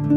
Good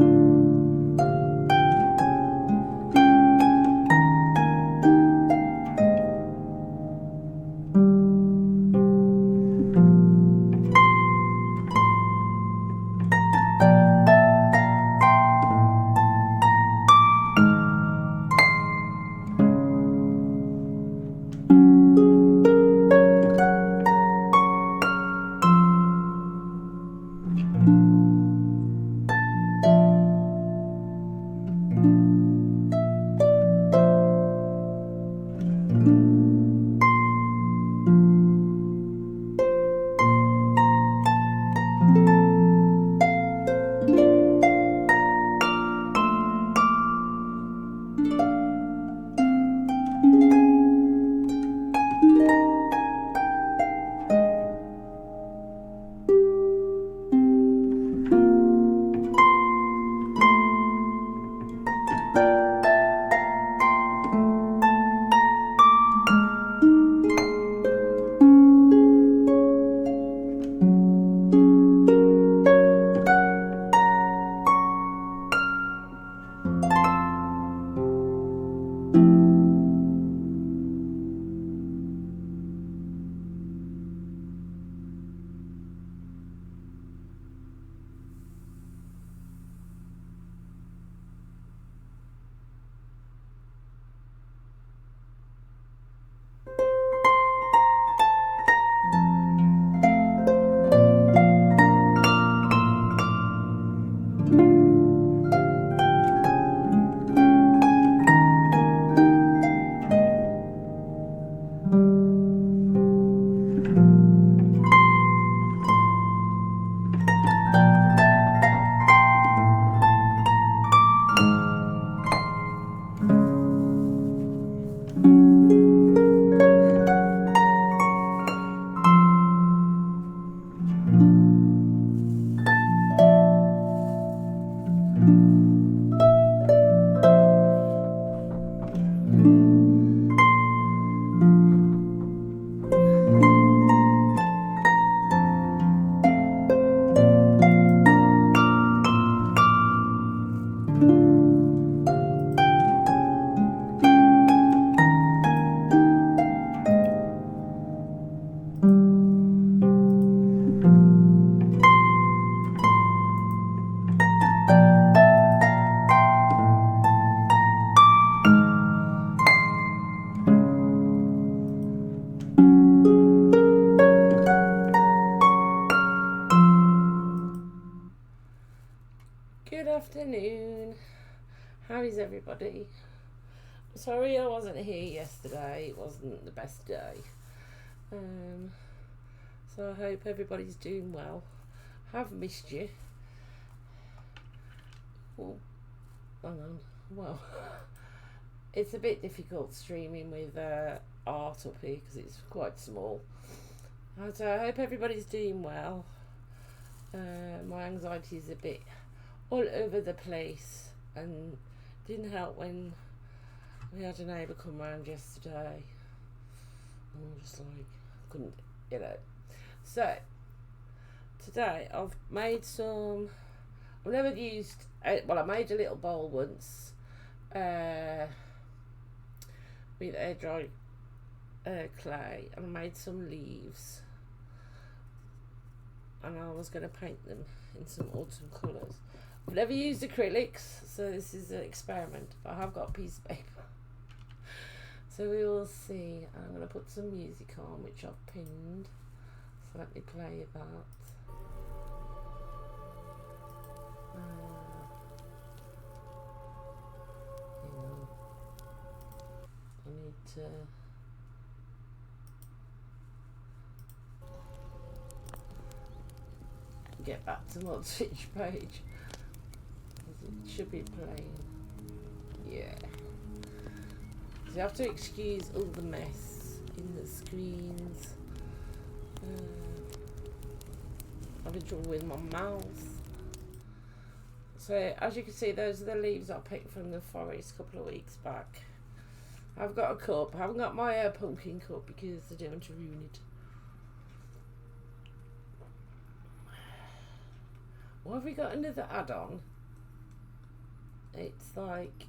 afternoon. How is everybody? Sorry I wasn't here yesterday. It wasn't the best day. So I hope everybody's doing well. Have missed you. Oh, hang on. Well, it's a bit difficult streaming with art up here because it's quite small. So I hope everybody's doing well. My anxiety is a bit all over the place, and didn't help when we had a neighbour come round yesterday. I'm just like, couldn't, So today I've made some. I've never used. I made a little bowl once with air dry clay, and I made some leaves, and I was going to paint them in some autumn colours. I've never used acrylics, so this is an experiment, but I have got a piece of paper. So we will see. I'm going to put some music on, which I've pinned. So let me play that. I need to get back to my Twitch page. It should be playing. Yeah. So you have to excuse all the mess in the screens. I've been trouble with my mouse. So as you can see, those are the leaves I picked from the forest a couple of weeks back. I've got a cup. I haven't got my pumpkin cup because I don't want to ruin it. What have we got another add-on? It's like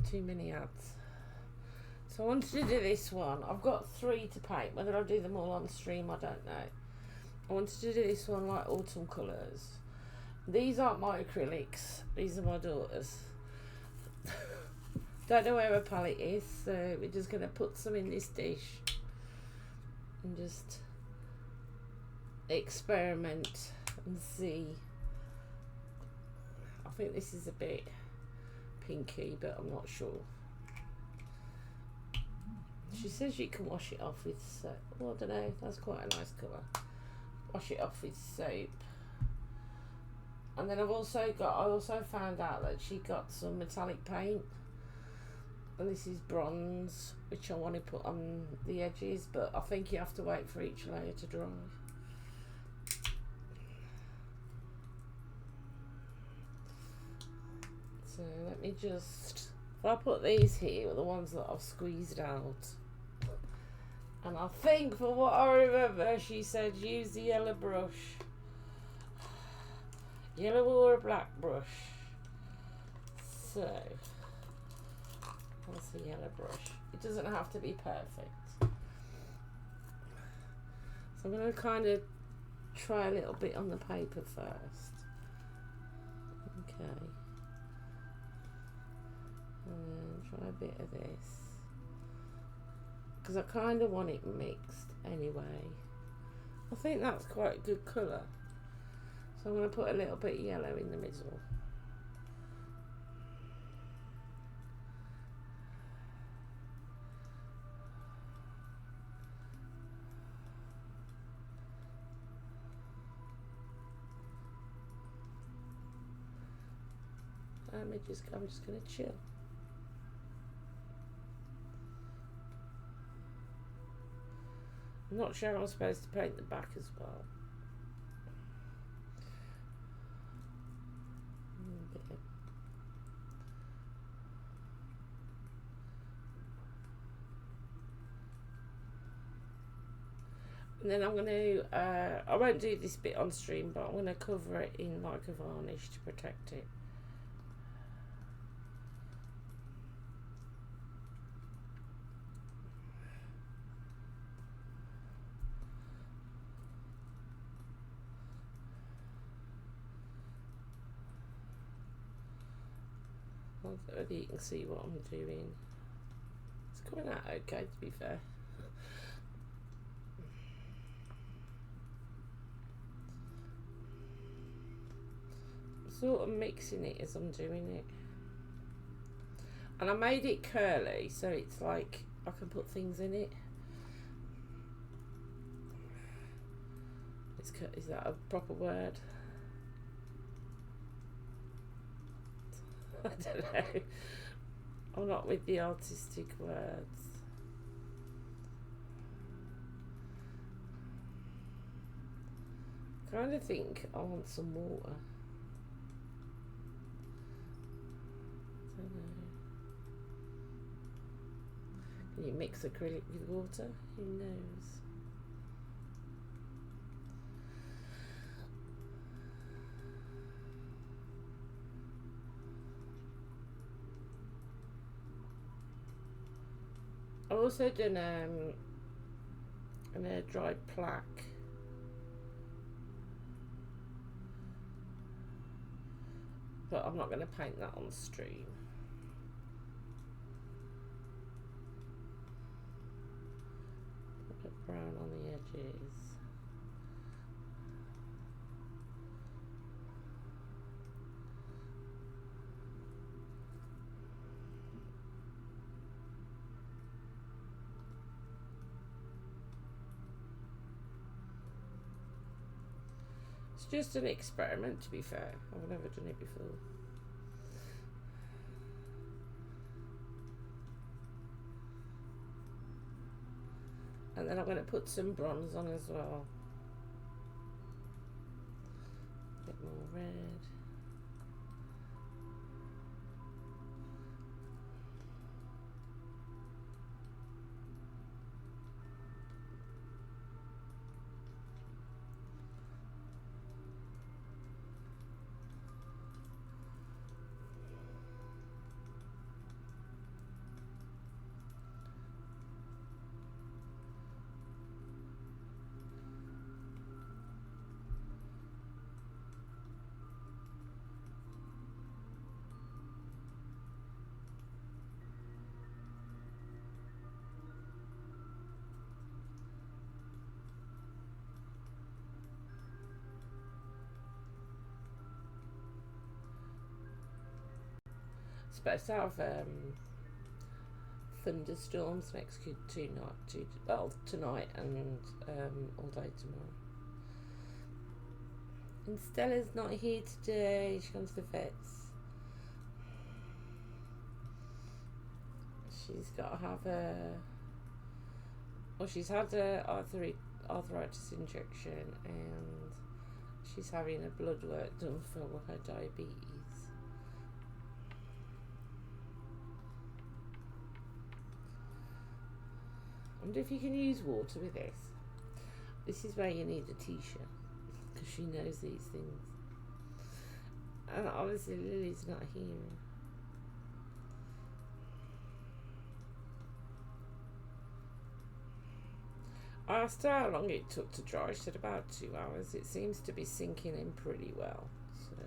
too many ads. So I wanted to do this one. I've got 3 to paint. Whether I'll do them all on stream, I don't know. I wanted to do this one like autumn colours. These aren't my acrylics. These are my daughter's. Don't know where her palette is, so we're just going to put some in this dish and just experiment and see. I think this is a bit pinky, but I'm not sure. She says you can wash it off with soap. Well, I don't know, that's quite a nice colour. Wash it off with soap. And then I also found out that she got some metallic paint. And this is bronze, which I want to put on the edges, but I think you have to wait for each layer to dry. So let me just, if I put these here, the ones that I've squeezed out. And I think, for what I remember, she said use the yellow brush. Yellow or a black brush. So that's a yellow brush. It doesn't have to be perfect. So I'm going to kind of try a little bit on the paper first. Okay. And then try a bit of this. Because I kind of want it mixed anyway. I think that's quite a good colour. So I'm going to put a little bit yellow in the middle. I'm just going to chill. I'm not sure I'm supposed to paint the back as well. And then I'm going to, I won't do this bit on stream, but I'm going to cover it in like a varnish to protect it. Whether you can see what I'm doing. It's coming out okay, to be fair. I'm sort of mixing it as I'm doing it. And I made it curly, so it's like I can put things in it. Is that a proper word? I don't know. I'm not with the artistic words. I kind of think I want some water. I don't know. Can you mix acrylic with water? Who knows? I've also done a dried plaque, but I'm not going to paint that on stream. A bit brown on the edges. It's just an experiment, to be fair. I've never done it before. And then I'm going to put some bronze on as well. A bit more red. supposed to have thunderstorms next tonight and all day tomorrow. And Stella's not here today. She comes to the vets. She's got to have she's had a arthritis injection, and she's having a blood work done for her diabetes. I wonder if you can use water with this. This is where you need a teacher, because she knows these things. And obviously Lily's not here. I asked her how long it took to dry. She said about 2 hours. It seems to be sinking in pretty well. So,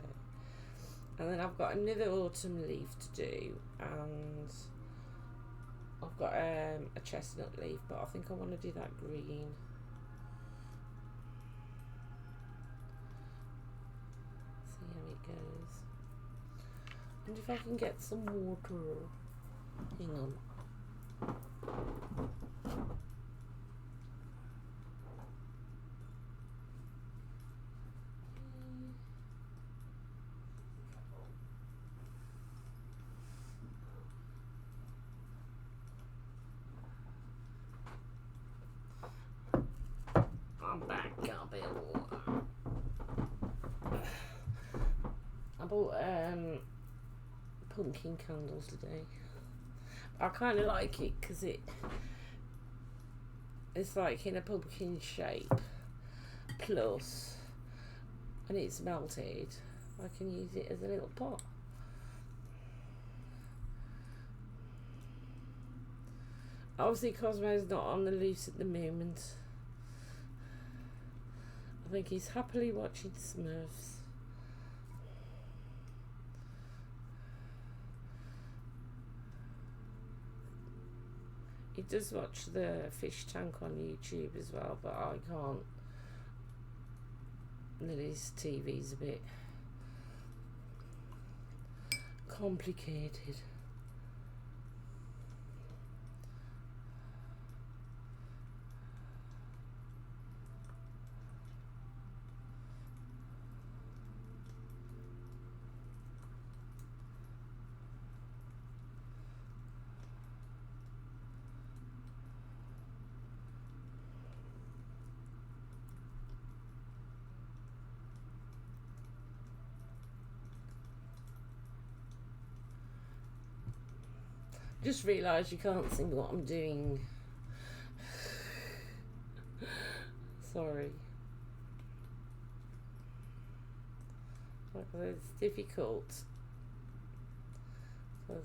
and then I've got another autumn leaf to do, and I've got a chestnut leaf, but I think I want to do that green. See how it goes. And if I can get some water. Hang on. I'm back. Got a bit of water. I bought pumpkin candles today. I kind of like it because it's like in a pumpkin shape, plus, and it's melted. I can use it as a little pot. Obviously Cosmo's not on the loose at the moment. I think he's happily watching Smurfs. He does watch the fish tank on YouTube as well, but I can't. Lily's TV's a bit complicated. Just realised you can't see what I'm doing. Sorry. It's difficult because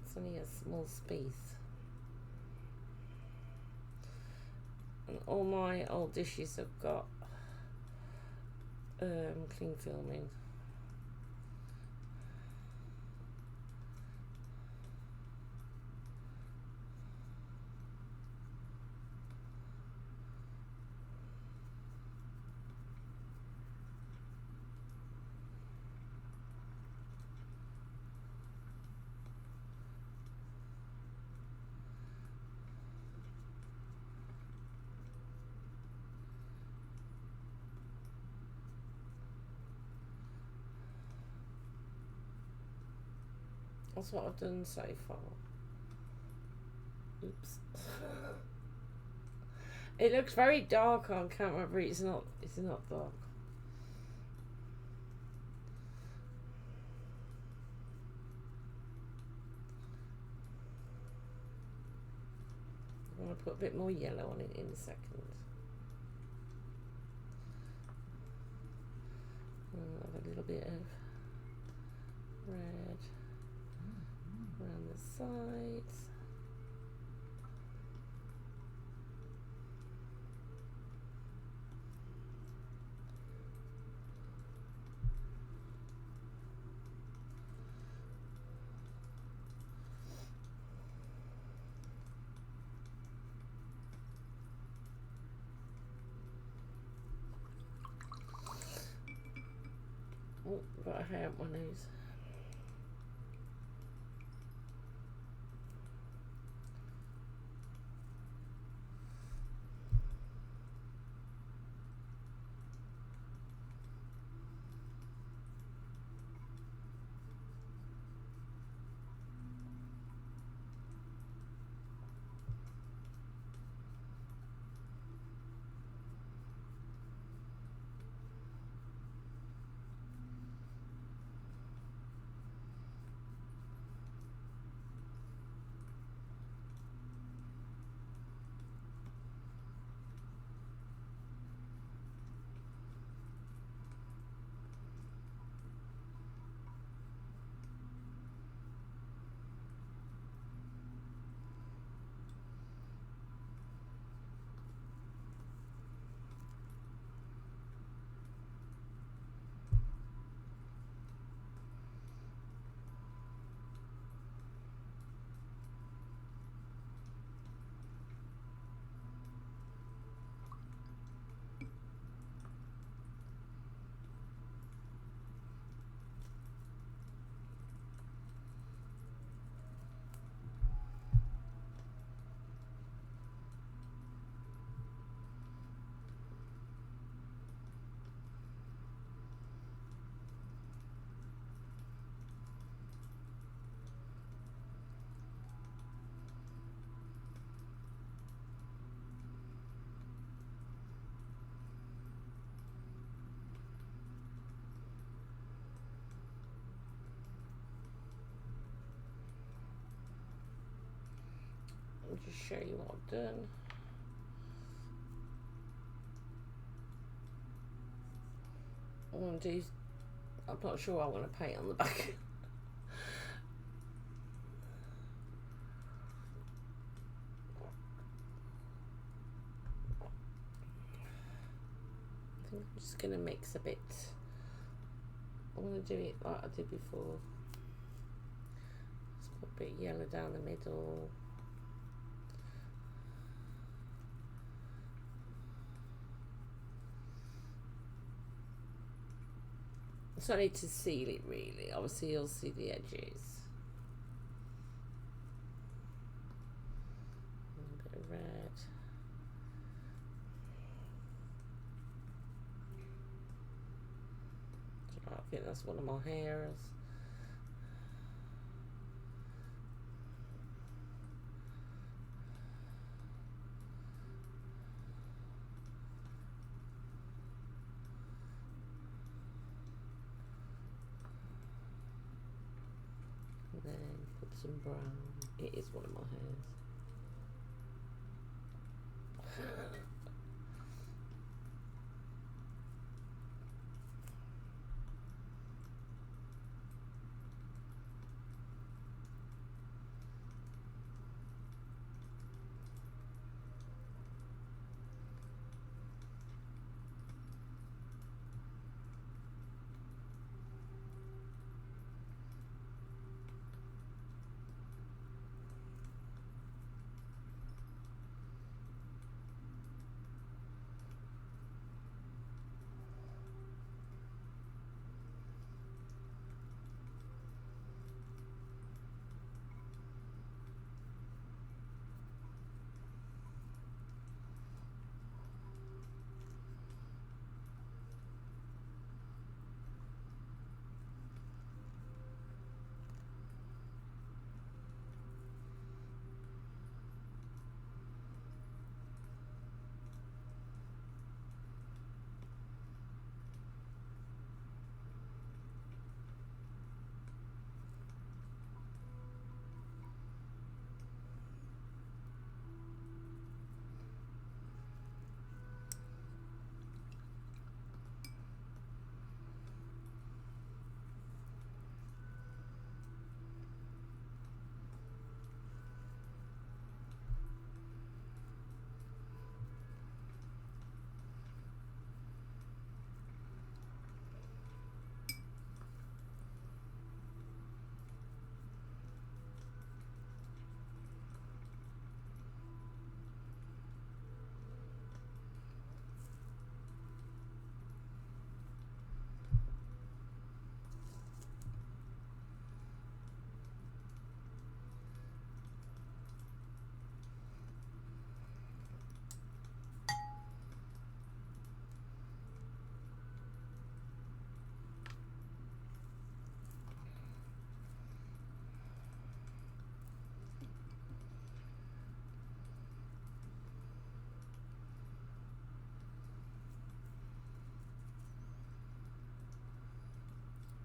it's only a small space. And all my old dishes have got cling film in. That's what I've done so far. Oops. It looks very dark on camera, but it's not dark. I'm going to put a bit more yellow on it in a second. I'll have a little bit of red around the sides. Oh, got a hair up my nose. I'll just show you what I've done. I want to do, I'm not sure I want to paint on the back. I think I'm just going to mix a bit. I want to do it like I did before. Just put a bit of yellow down the middle. So I need to seal it really. Obviously you'll see the edges. A bit of red. I think that's one of my hairs. And then put some brown. It is one of my hairs.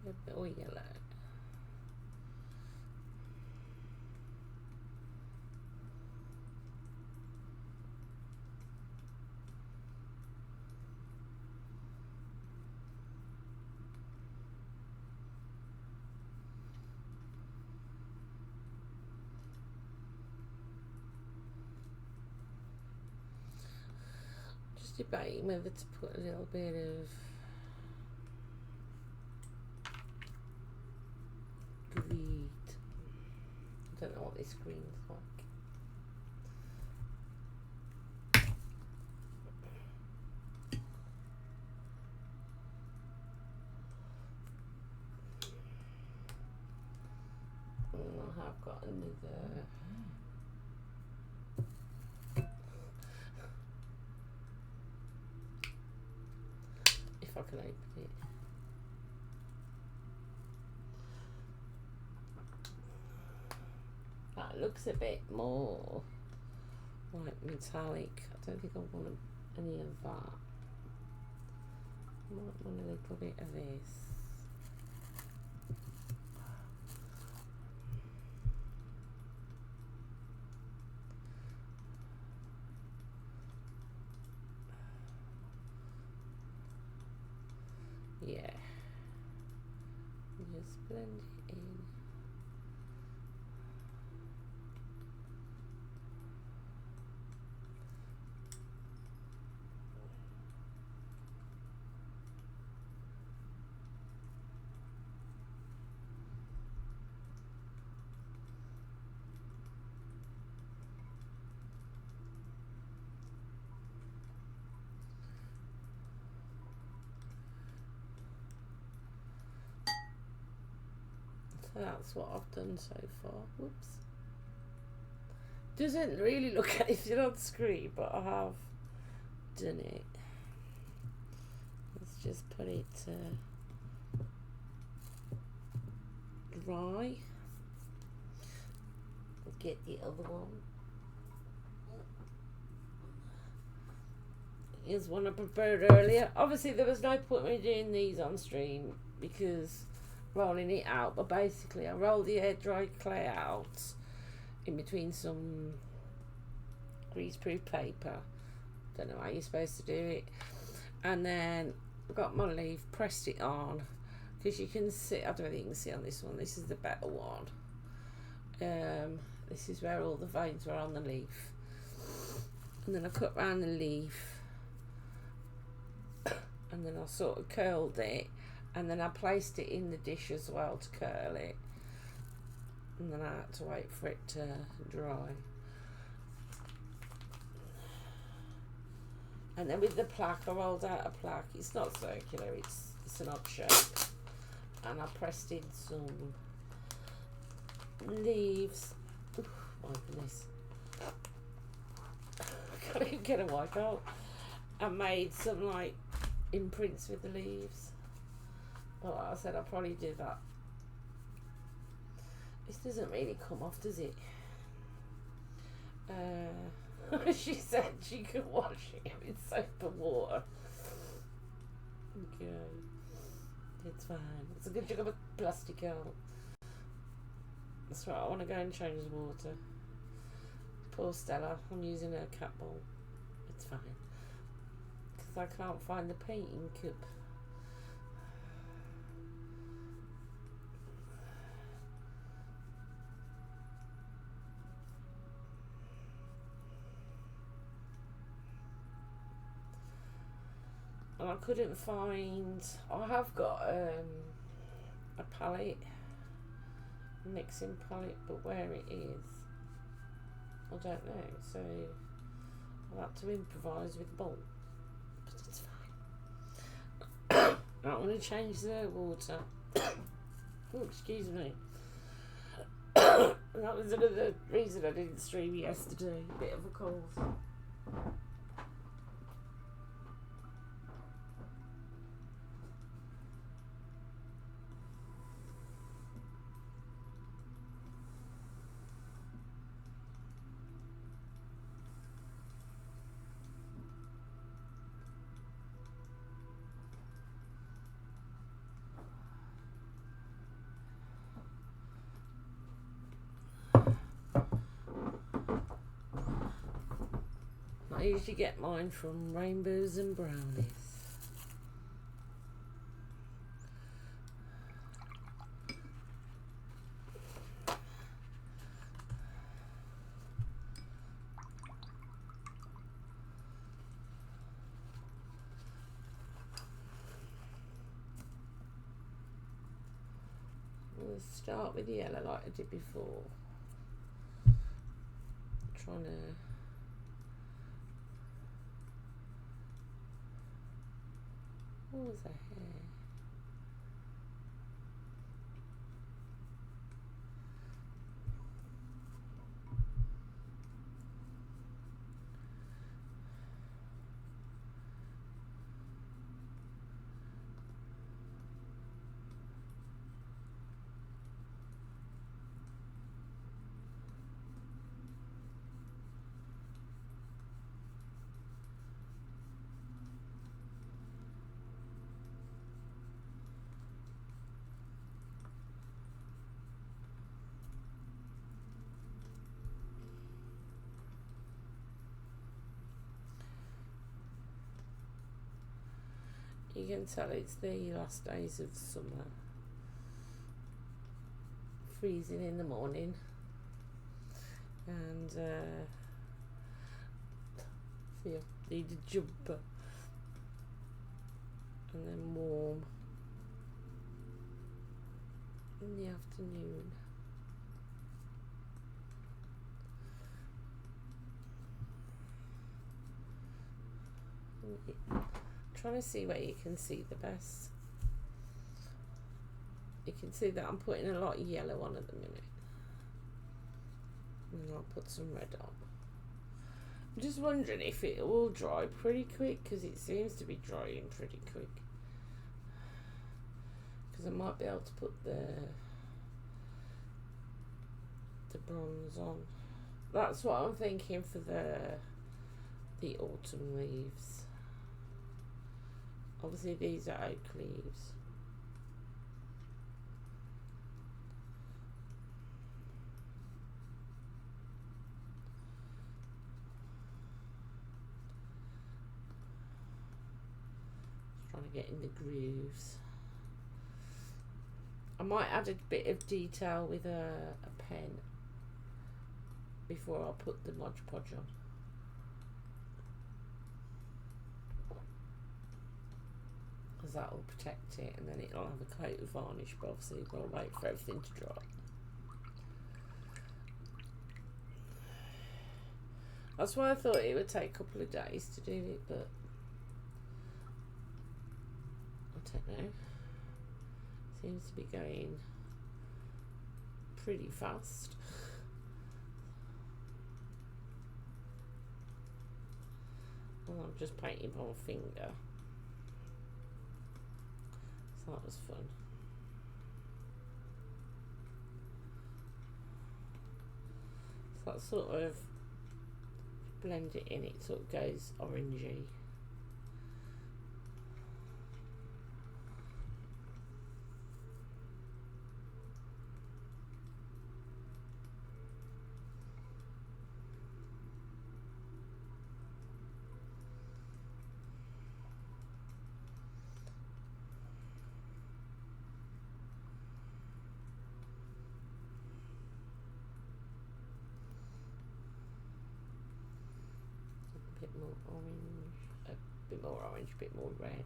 A bit of yellow. Just debating whether to put a little bit of greed. I don't know what this green's like. I have got another. If I can open it. That looks a bit more like metallic. I don't think I want any of that. I might want a little bit of this. Yeah. Just blend it in. So that's what I've done so far. Whoops. Doesn't really look anything on screen, but I have done it. Let's just put it dry. Get the other one. Here's one I prepared earlier. Obviously there was no point in me doing these on stream because rolling it out, but basically I rolled the air dry clay out in between some greaseproof paper. Don't know how you're supposed to do it. And then I got my leaf, pressed it on, because you can see, I don't know if you can see on this one, this is the better one. This is where all the veins were on the leaf. And then I cut round the leaf, and then I sort of curled it, and then I placed it in the dish as well to curl it, and then I had to wait for it to dry. And then with the plaque, I rolled out a plaque. It's not circular, it's an odd shape, and I pressed in some leaves. Oof, my goodness, I can't even get a wipe out. I made some like imprints with the leaves. But like I said, I'll probably do that. This doesn't really come off, does it? She said she could wash it with soap and water. Okay, it's fine. It's a good job of plastic out. That's right, I want to go and change the water. Poor Stella, I'm using her cat bowl. It's fine. Because I can't find the painting cup. And I couldn't find, I have got a palette, mixing palette, but where it is, I don't know, so I'll have to improvise with the bowl, but it's fine. I want to change the water. Oh, excuse me. That was another reason I didn't stream yesterday, a bit of a cold. I usually get mine from Rainbows and Brownies. We'll start with the yellow like I did before. Trying to what was that hair? You can tell it's the last days of summer. Freezing in the morning, and feel need a jumper, and then warm in the afternoon. Trying to see where you can see the best. You can see that I'm putting a lot of yellow on at the minute, and I'll put some red on. I'm just wondering if it will dry pretty quick, because it seems to be drying pretty quick, because I might be able to put the bronze on. That's what I'm thinking for the autumn leaves. Obviously these are oak leaves. Just trying to get in the grooves. I might add a bit of detail with a pen before I put the Modge Podge on. Because that will protect it, and then it'll have a coat of varnish, but obviously we've got to wait for everything to dry. That's why I thought it would take a couple of days to do it, but I don't know. Seems to be going pretty fast. Well, I'm just painting my finger. So that was fun. So that sort of blend it in, it sort of goes orangey. A bit more orange, a bit more orange, a bit more red.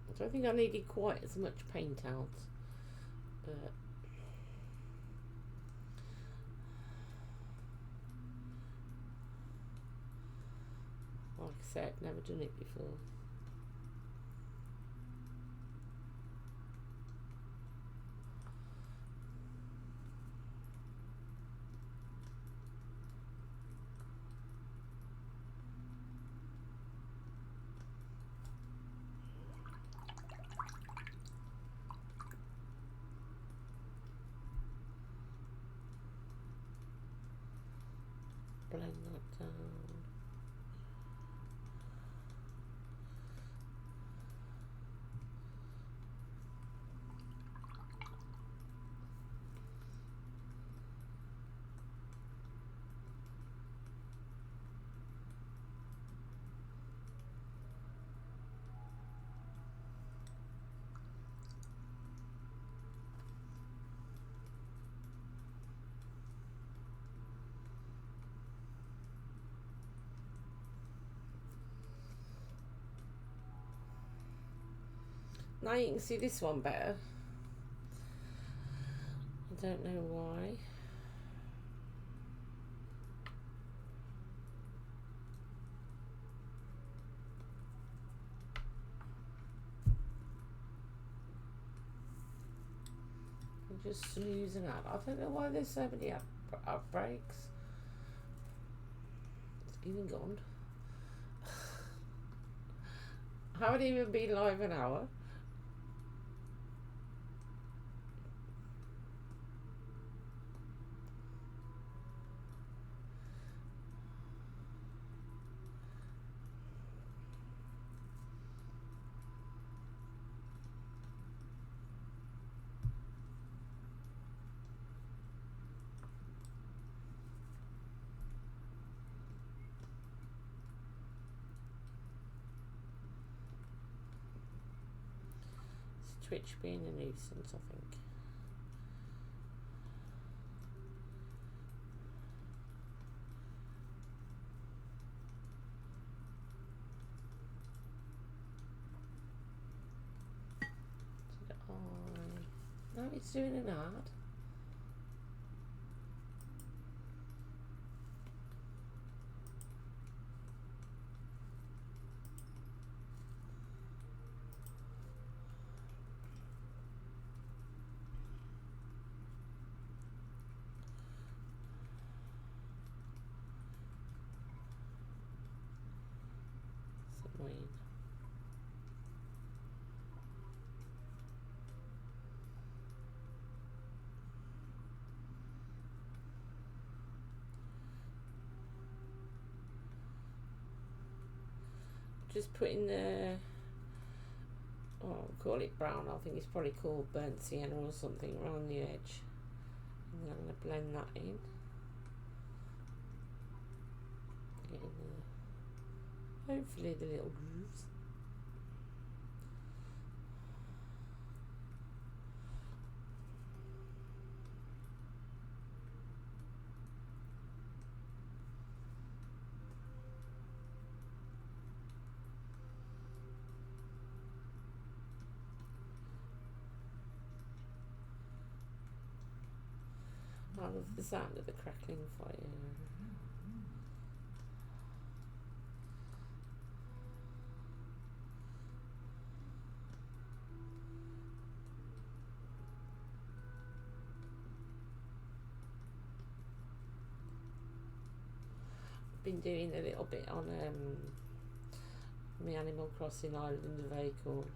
I don't think I needed quite as much paint out, but like I said, never done it before. Blend that down. Now you can see this one better. I don't know why. I'm just snoozing out. I don't know why there's so many outbreaks. It's even gone. I haven't even been live an hour. Twitch being a nuisance, I think. No, it's doing an ad. It's annoying. Just putting the, oh, I'll call it brown. I think it's probably called burnt sienna or something around the edge. And then I'm going to blend that in. Getting the, hopefully the little grooves. I love the sound of the crackling fire. Been doing a little bit on my Animal Crossing Island of Acorn.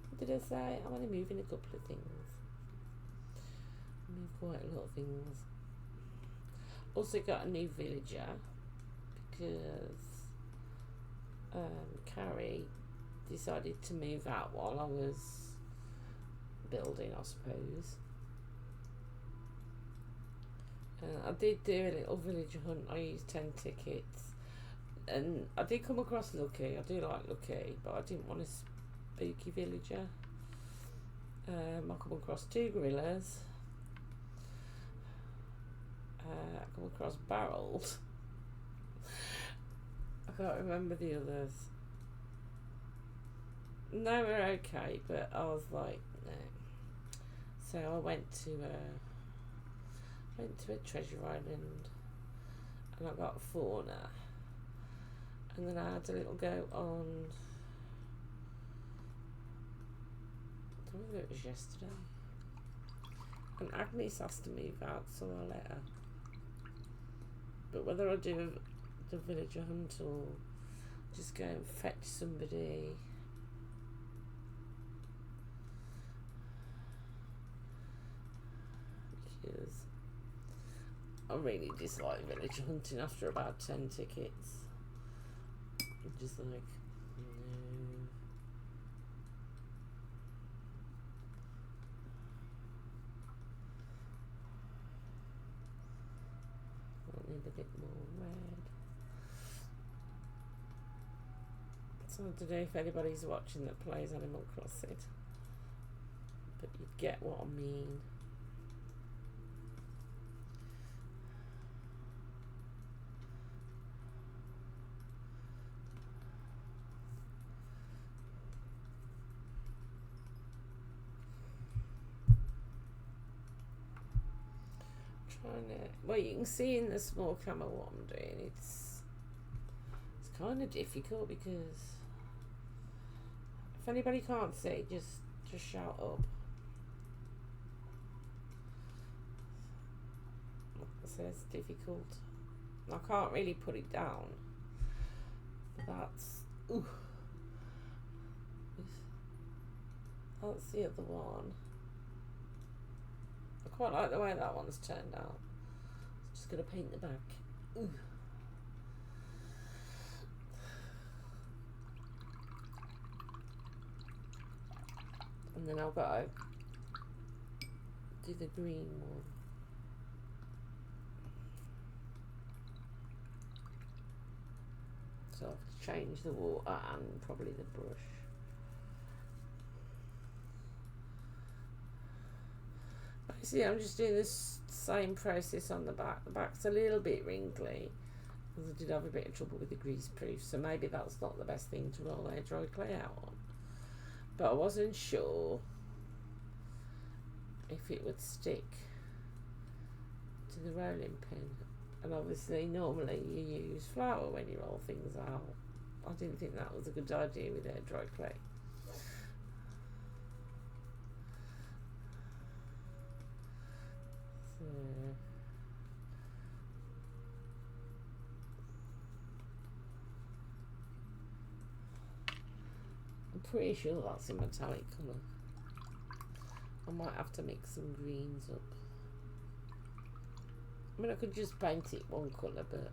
What did I say? I'm only moving a couple of things. Move quite a lot of things. Also got a new villager because Carrie decided to move out while I was building, I suppose. I did do a little villager hunt. I used 10 tickets and I did come across Lucky. I do like Lucky, but I didn't want a spooky villager. I come across 2 gorillas. I come across barrels. I can't remember the others. They were okay, but I was like, no. So I went to a treasure island and I got fauna, and then I had a little go on, I don't know if it was yesterday, and Agnes has to move out, so I'll let her. But whether I do the villager hunt or just go and fetch somebody, because I really dislike villager hunting after about 10 tickets. I'm just like, no. I need a bit more red. So I don't know if anybody's watching that plays Animal Crossing, but you get what I mean. Well, you can see in the small camera what I'm doing. It's kind of difficult because if anybody can't see, just shout up. So it's difficult. I can't really put it down. That's that's the other one. I quite like the way that one's turned out. Just gonna paint the back. Ooh. And then I've got to do the green one. So I have to change the water and probably the brush. See, I'm just doing this same process on the back. The back's a little bit wrinkly because I did have a bit of trouble with the greaseproof, so maybe that's not the best thing to roll our dry clay out on. But I wasn't sure if it would stick to the rolling pin. And obviously normally you use flour when you roll things out. I didn't think that was a good idea with air dry clay. So I'm pretty sure that's a metallic colour. I might have to mix some greens up. I mean, I could just paint it one colour, but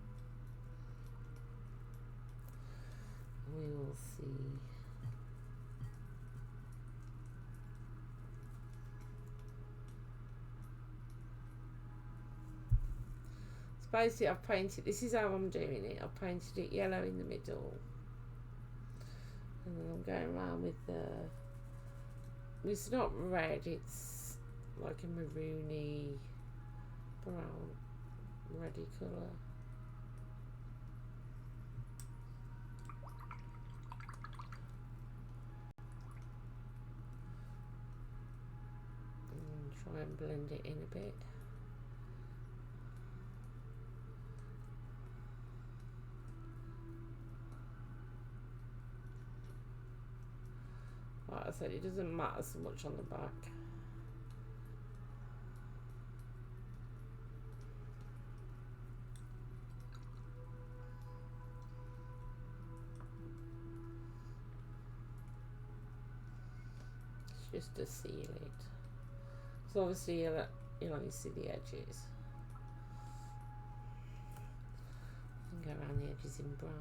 we will see. So basically I've painted, this is how I'm doing it, I've painted it yellow in the middle. And then I'm going around with the, it's not red, it's like a maroony brown, reddy colour. And try and blend it in a bit. Like I said, it doesn't matter so much on the back. It's just to seal it. So obviously you'll only see the edges. And go around the edges in brown.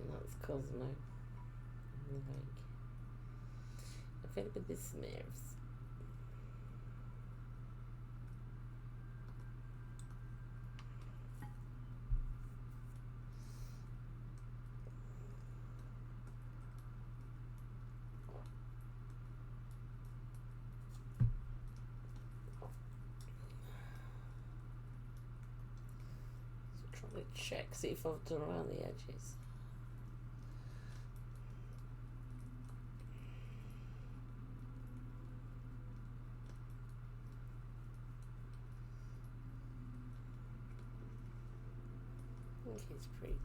That's Cosmo. Like, I feel with the Smurfs. So trying to check, see if I've done around the edges. I think it's pretty done.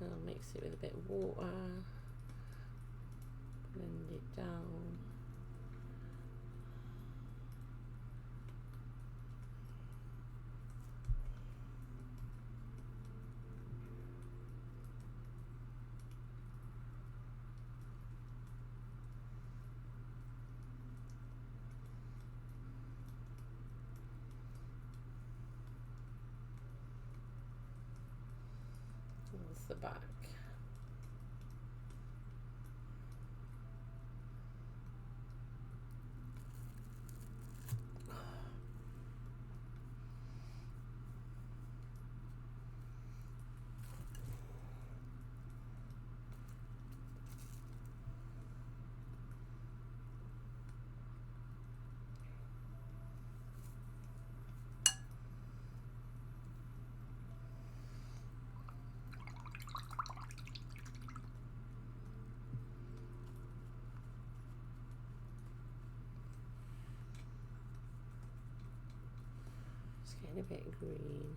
I'll mix it with a bit of water, blend it down. That's the back. Getting a bit of green.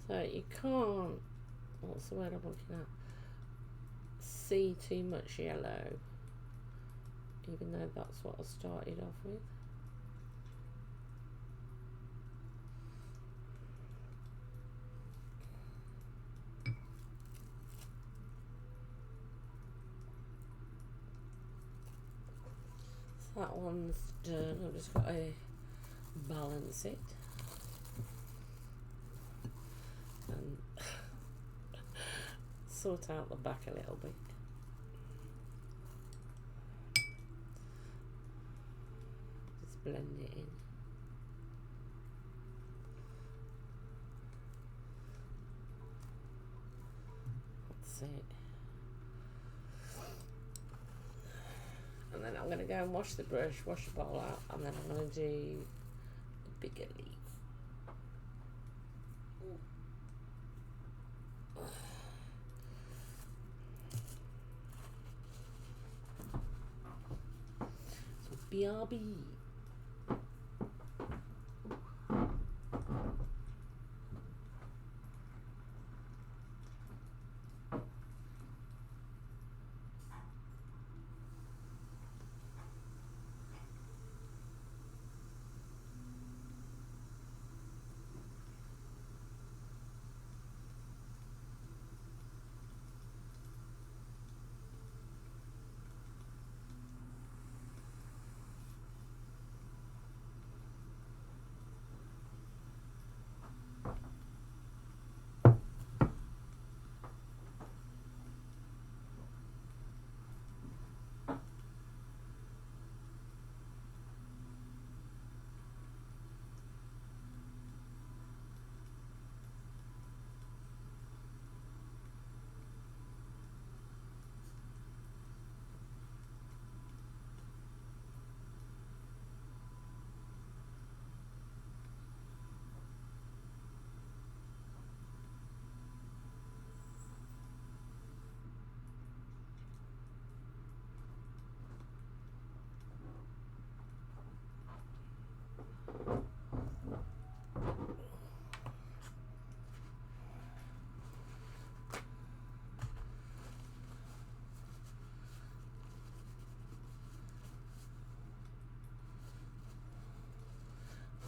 So you can't, what's the word I'm looking at? See too much yellow, even though that's what I started off with. So that one's done. I've just got to balance it. And sort out the back a little bit. Just blend it in. That's it. And then I'm going to go and wash the brush, wash the bowl out, and then I'm going to do a bigger leaf. BRB.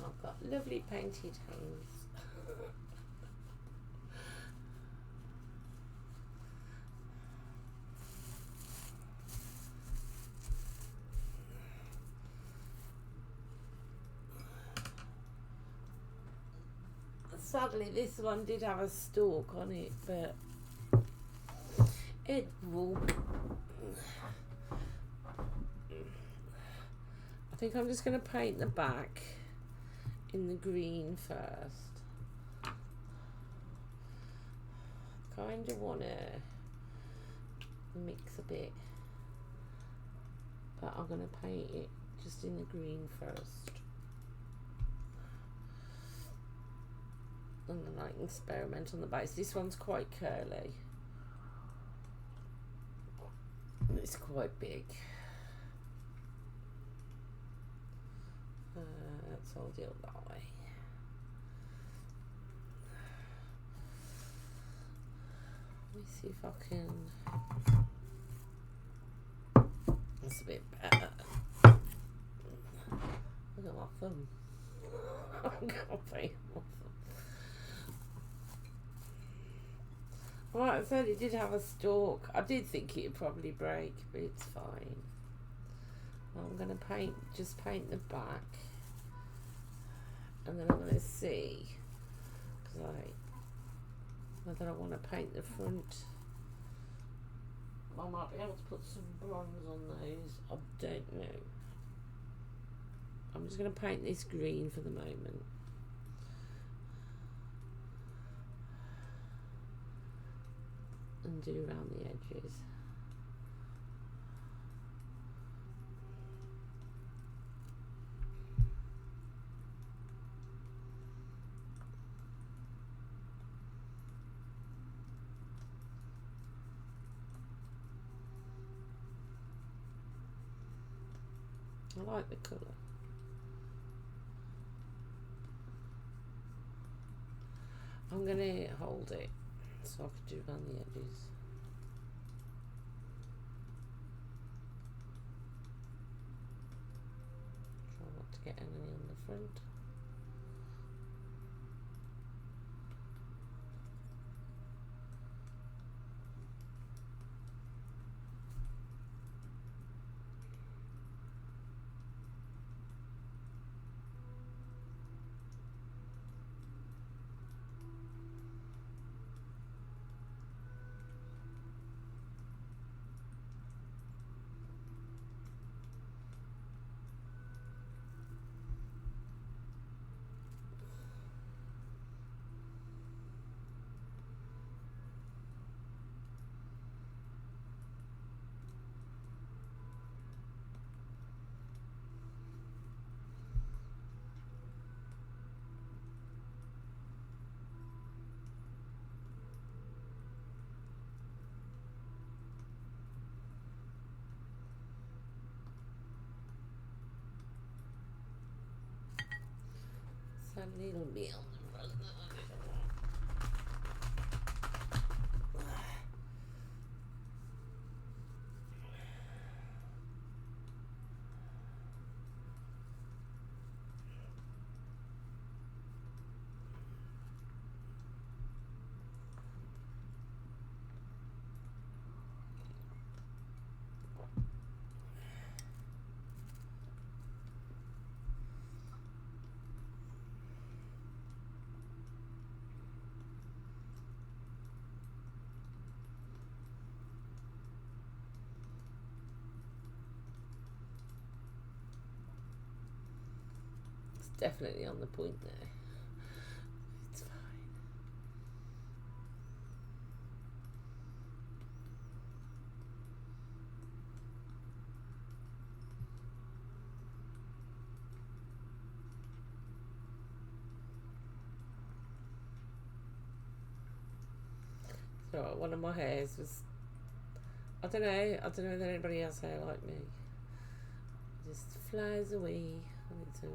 I've got lovely painted hands. Sadly, this one did have a stalk on it, but it will. I think I'm just going to paint the back in the green first. Kind of want to mix a bit, but I'm going to paint it just in the green first. And then I can experiment on the base. This one's quite curly. It's quite big. Let's hold it that way. Let me see if I can. That's a bit better. Look at my thumb. I can't paint my thumb. Like I said, it did have a stalk. I did think it'd probably break, but it's fine. I'm going to just paint the back, and then I'm going to see whether I want to paint the front I might be able to put some bronze on those. I don't know. I'm just going to paint this green for the moment. And do around the edges. I like the colour. I'm going to hold it so I can do around the edges. Try not to get any on the front. A little bit on the front. Definitely on the point there. It's fine. So one of my hairs was, I don't know whether anybody else hair like me. It just flies away on its own.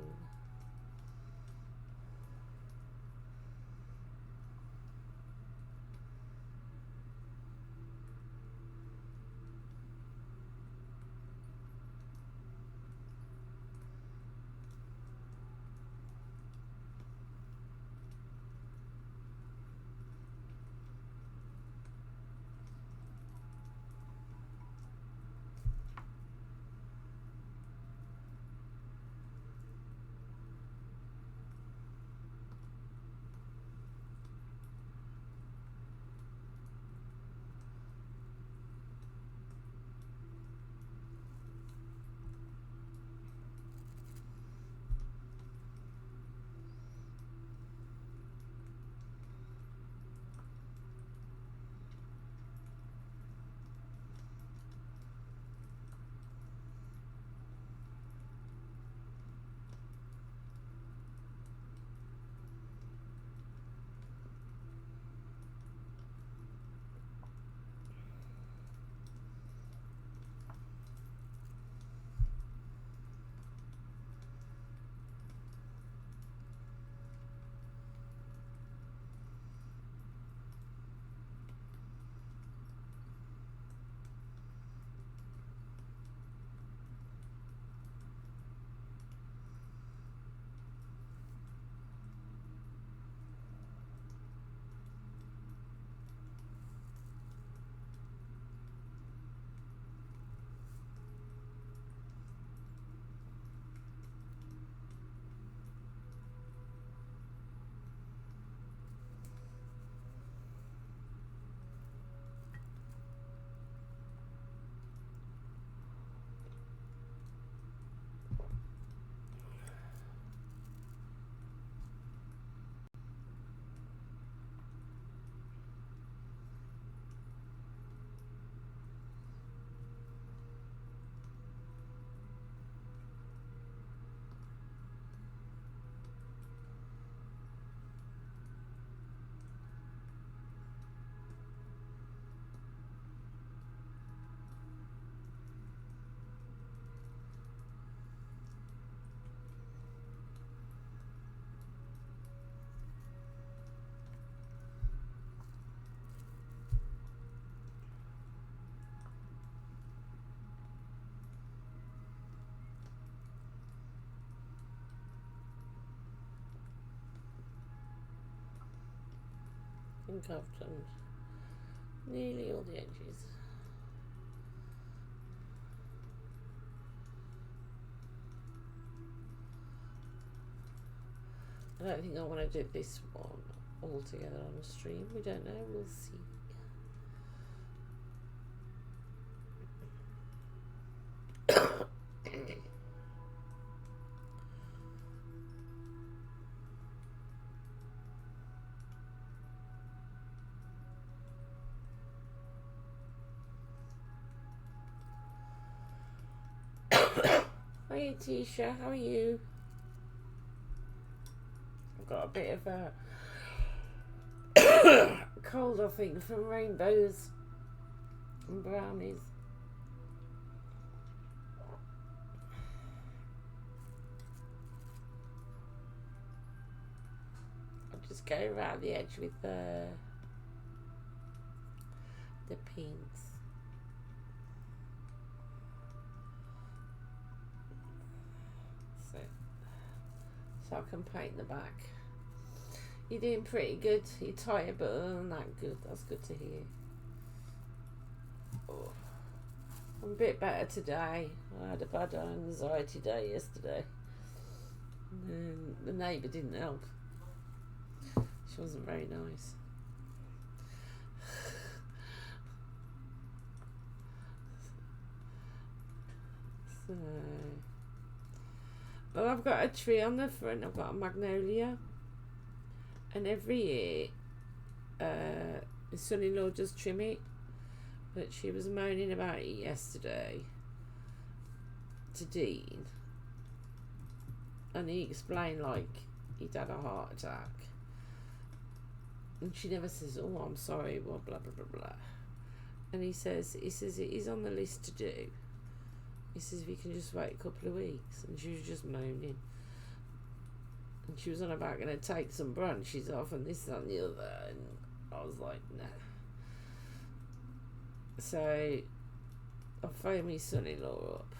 think I've done nearly all the edges. I don't think I want to do this one all together on a stream. We don't know, we'll see. Hi Tisha, how are you? I've got a bit of a cold, I think, from rainbows and brownies. I'll just go around the edge with the pinks. So I can paint the back. You're doing pretty good. You're tired, but other than that, good. That's good to hear. Oh, I'm a bit better today. I had a bad anxiety day yesterday. And the neighbour didn't help. She wasn't very nice. So... Well, I've got a tree on the front. I've got a magnolia, and every year, my son-in-law does trim it. But she was moaning about it yesterday to Dean, and he explained like he'd had a heart attack, and she never says, "Oh, I'm sorry," blah blah blah blah blah. And he says it is on the list to do. He says if you can just wait a couple of weeks. And she was just moaning. And she was on about going to take some branches off and this and the other. And I was like, nah. So I phoned my son-in-law up.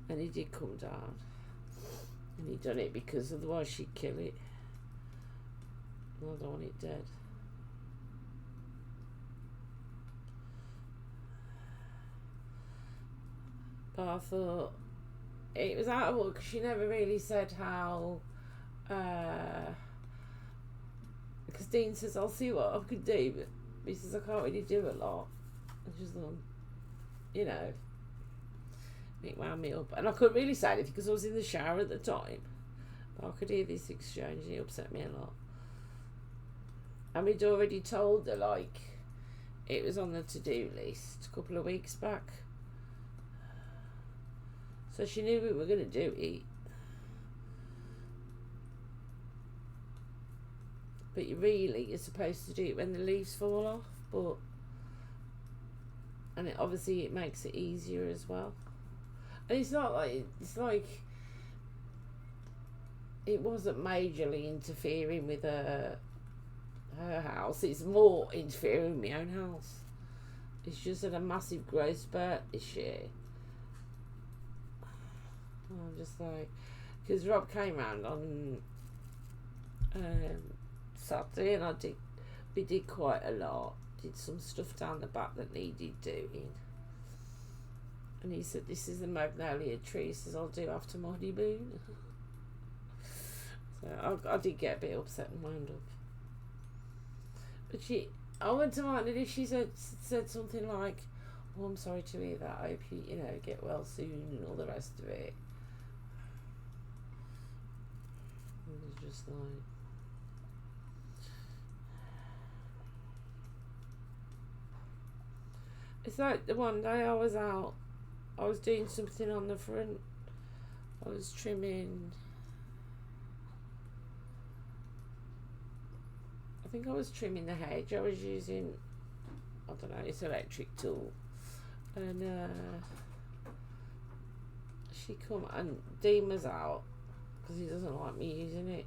And he did come down. And he done it because otherwise she'd kill it. And I don't want it dead. But I thought it was out of order because she never really said how. Because Dean says, I'll see what I could do, but he says, I can't really do a lot. And she's like, you know, it wound me up. And I couldn't really say anything because I was in the shower at the time. But I could hear this exchange and it upset me a lot. And we'd already told her, like, it was on the to-do list a couple of weeks back. So she knew we were going to do it. But you're supposed to do it when the leaves fall off. But and obviously it makes it easier as well. And it's like it wasn't majorly interfering with her house. It's more interfering with my own house. It's just had a massive growth spurt this year. I'm just like, because Rob came round on Saturday and we did quite a lot. Did some stuff down the back that needed doing. And he said, this is the magnolia tree. He says, I'll do after my honeymoon. So I did get a bit upset and wound up. But I went to Martin and she said something like, oh, I'm sorry to hear that. I hope you get well soon and all the rest of it. It was just like, it's like the one day I was out, I was doing something on the front. I was trimming, I think I was trimming the hedge. I was using, I don't know, it's an electric tool. And she come and Dean was out because he doesn't like me using it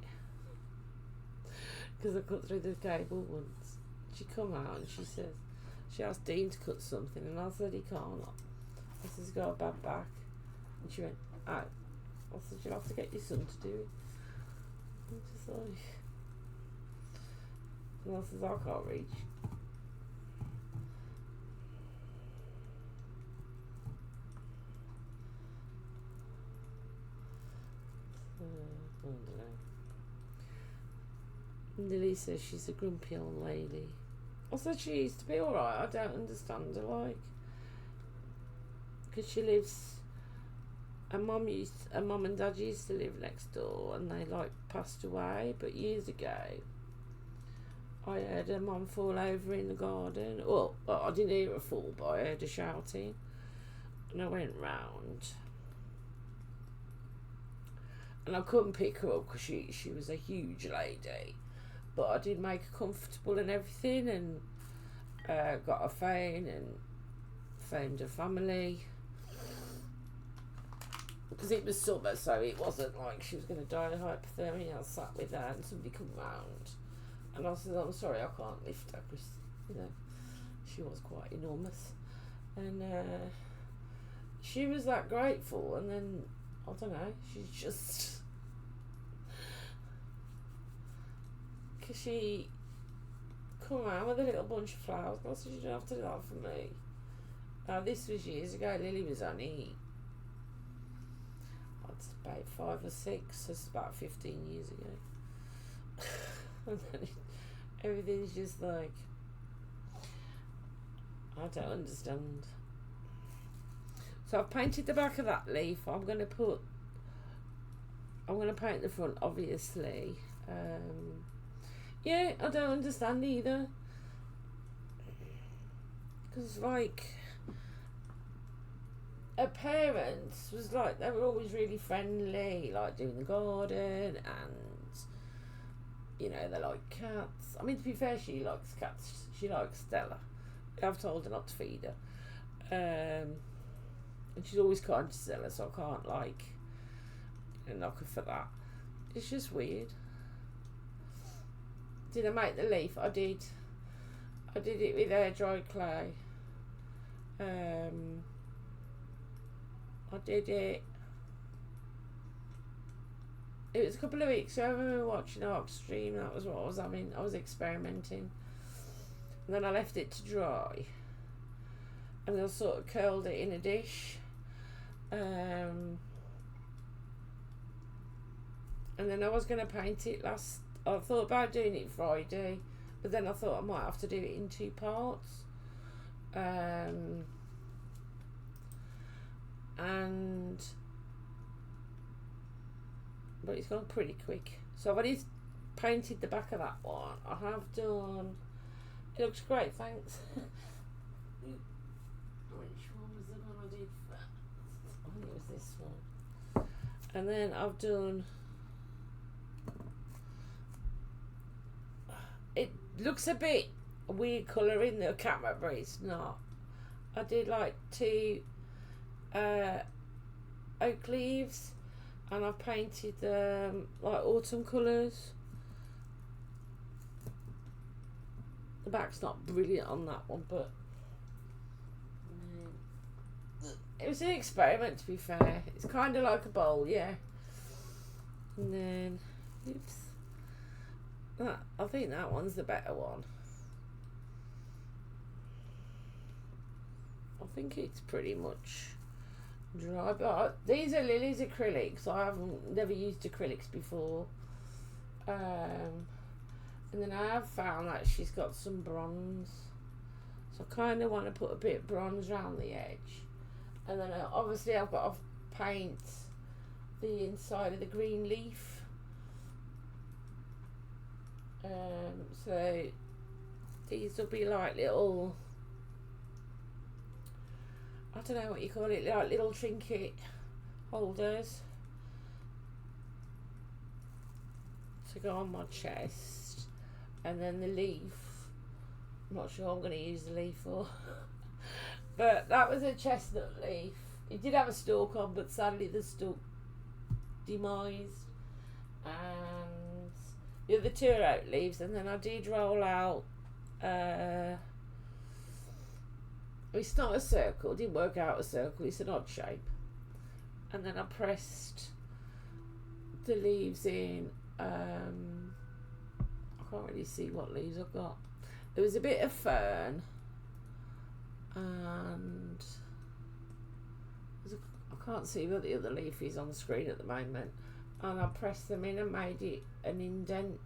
because I cut through the cable once. She come out and she asked Dean to cut something and I said he can't. I said he's got a bad back and she went, oh. I said you'll have to get your son to do it. I'm just like, And I says, I can't reach. I don't know. Lily says she's a grumpy old lady. I said she used to be alright. I don't understand her, like, because she lives. Her mum and dad used to live next door, and they like passed away. But years ago, I heard her mum fall over in the garden. Well, I didn't hear her fall, but I heard her shouting, and I went round. And I couldn't pick her up because she was a huge lady. But I did make her comfortable and everything, and got her phone and phoned her family. Because it was summer, so it wasn't like she was going to die of hypothermia. I sat with her and somebody come round. And I said, I'm sorry, I can't lift her because, you know, she was quite enormous. And she was that grateful, and then, I don't know, she's just... Because she come around with a little bunch of flowers. I said, you don't have to do that for me. Now, this was years ago. Lily was only, about 5 or 6. So it's about 15 years ago. And then everything's just like, I don't understand. So I've painted the back of that leaf. I'm going to paint the front, obviously. Yeah, I don't understand either. Because, like, her parents was like, they were always really friendly, like doing the garden, and, you know, they like cats. I mean, to be fair, she likes cats. She likes Stella. I've told her not to feed her. And she's always kind to Stella, so I can't, like, knock her for that. It's just weird. Did I make the leaf? I did. I did it with air dried clay. I did it. It was a couple of weeks ago. I remember watching Arc Stream. That was what I was having. I was experimenting. And then I left it to dry. And I sort of curled it in a dish. And then I was going to paint it I thought about doing it Friday, but then I thought I might have to do it in 2 parts. But it's gone pretty quick. So I've already painted the back of that one. I have done. It looks great, thanks. Which one was the one I did first? I think it was this one. And then I've done. It looks a bit weird colour in the camera, but it's not. I did like 2 oak leaves, and I've painted them like autumn colours. The back's not brilliant on that one, but it was an experiment, to be fair. It's kind of like a bowl, yeah. And then, oops. I think that one's the better one. I think it's pretty much dry, but these are Lily's acrylics. I haven't never used acrylics before. And then I have found that she's got some bronze, so I kind of want to put a bit of bronze around the edge. And then obviously I've got to paint the inside of the green leaf. So these will be like little, I don't know what you call it, like little trinket holders to go on my chest. And then the leaf, I'm not sure I'm going to use the leaf for. But that was a chestnut leaf. It did have a stalk on, but sadly the stalk demised. And the other 2 are oak leaves. And then I did roll out, it's not a circle, it didn't work out a circle, it's an odd shape. And then I pressed the leaves in, I can't really see what leaves I've got. There was a bit of fern, and I can't see what the other leaf is on the screen at the moment, and I pressed them in and made it an indent.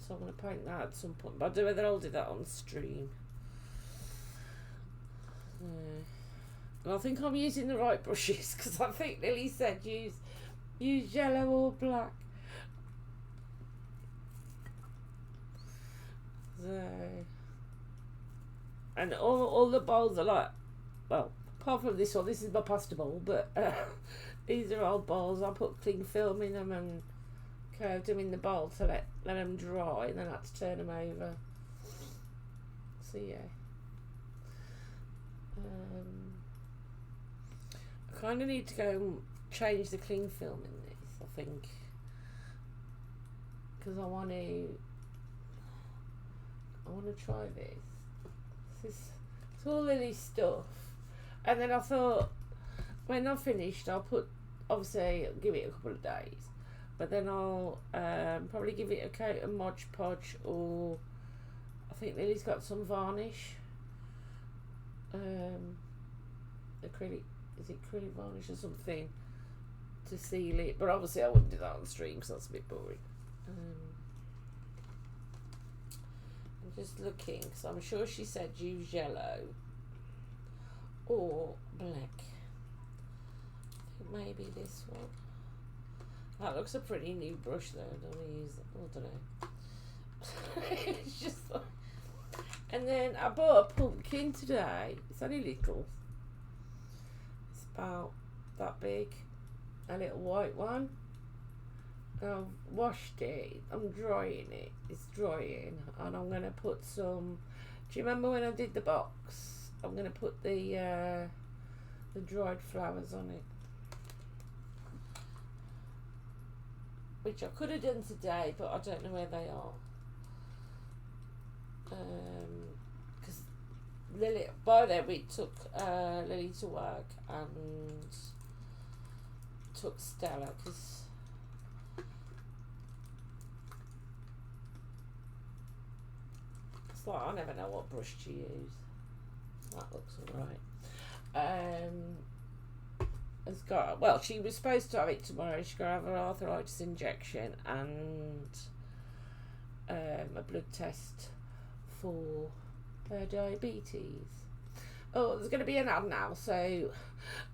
So I'm going to paint that at some point, but I don't know whether I'll do that on stream. And I think I'm using the right brushes, because I think Lily said use yellow or black. So, and all the bowls are like, well, apart from this one, this is my pasta bowl, but these are old bowls. I put cling film in them and curved them in the bowl to let them dry, and then I had to turn them over. So yeah, I kind of need to go and change the cling film in this, I think, because I want to try this. It's all Lily stuff, and then I thought when I finished, I'll obviously give it a couple of days, but then I'll probably give it a coat of modge podge, or I think Lily's got some varnish, acrylic varnish or something to seal it, but obviously I wouldn't do that on stream because that's a bit boring. I'm just looking, because I'm sure she said use yellow or black. I think maybe this one. That looks a pretty new brush though. I don't want to use it. I don't know. It's just like... And then I bought a pumpkin today. It's only little. It's about that big. A little white one. I've washed it. I'm drying it. It's drying, and I'm gonna put some. Do you remember when I did the box? I'm gonna put the dried flowers on it, which I could have done today, but I don't know where they are. Because Lily, by then we took Lily to work and took Stella, because it's like I never know what brush to use. That looks alright. Has got, well, she was supposed to have it tomorrow. She's got to have an arthritis injection and a blood test for her diabetes. Oh, there's going to be an ad now, so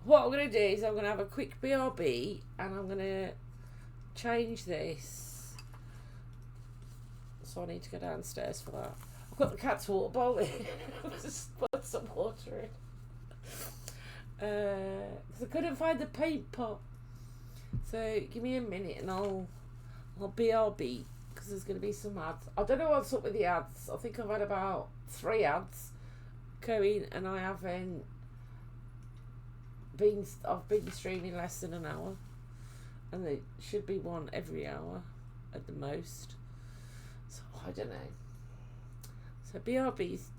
what I'm going to do is I'm going to have a quick BRB, and I'm going to change this, so I need to go downstairs for that. I've got the cat's water bowl in. Just put some water in, because I couldn't find the paint pot. So give me a minute and I'll BRB, because there's going to be some ads. I don't know what's up with the ads. I think I've had about 3 ads going, and I haven't been. I've been streaming less than an hour, and there should be one every hour at the most. So I don't know. So BRB's.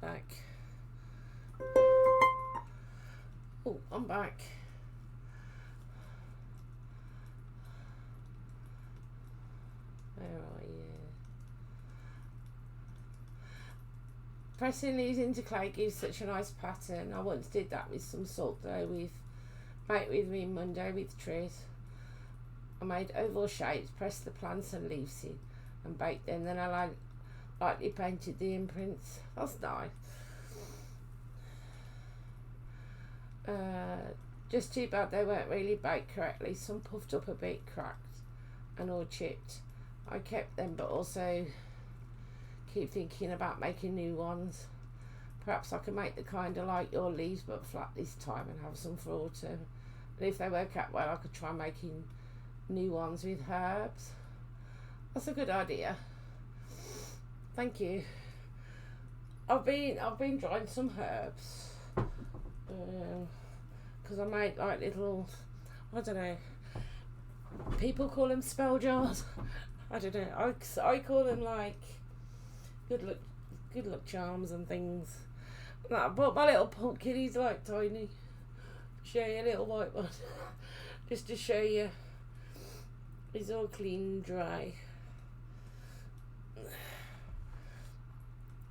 Back. Oh, I'm back. Where are you? Pressing these into clay gives such a nice pattern. I once did that with some salt dough with Bake With Me Monday with trees. I made oval shapes, pressed the plants and leaves in and baked them. Then I lightly painted the imprints. That's nice. Just too bad they weren't really baked correctly. Some puffed up a bit, cracked and all chipped. I kept them, but also keep thinking about making new ones. Perhaps I can make the kind of like your leaves but flat this time and have some for autumn. And if they work out well, I could try making new ones with herbs. That's a good idea. Thank you. I've been drying some herbs because I made like little, I don't know, people call them spell jars. I don't know. I call them like good luck charms and things. I bought my little pumpkin, he's like tiny. Show you a little white one. Just to show you. He's all clean and dry.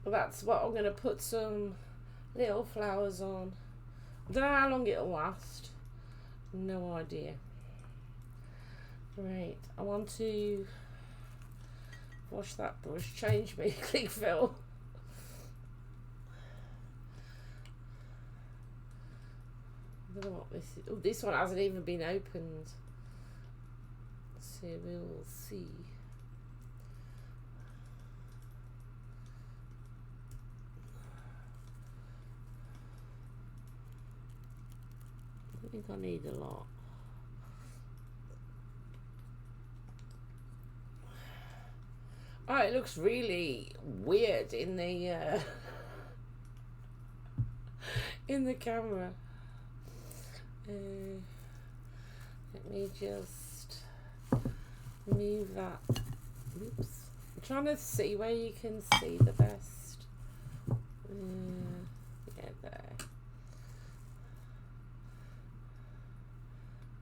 That's what I'm going to put some little flowers on. I don't know how long it'll last. No idea. Right, I want to wash that brush, change my click fill. I don't know what this is. Oh, this one hasn't even been opened. So we'll see. I think I need a lot. Oh, it looks really weird in the in the camera. Let me just move that. Oops. I'm trying to see where you can see the best. Yeah, there.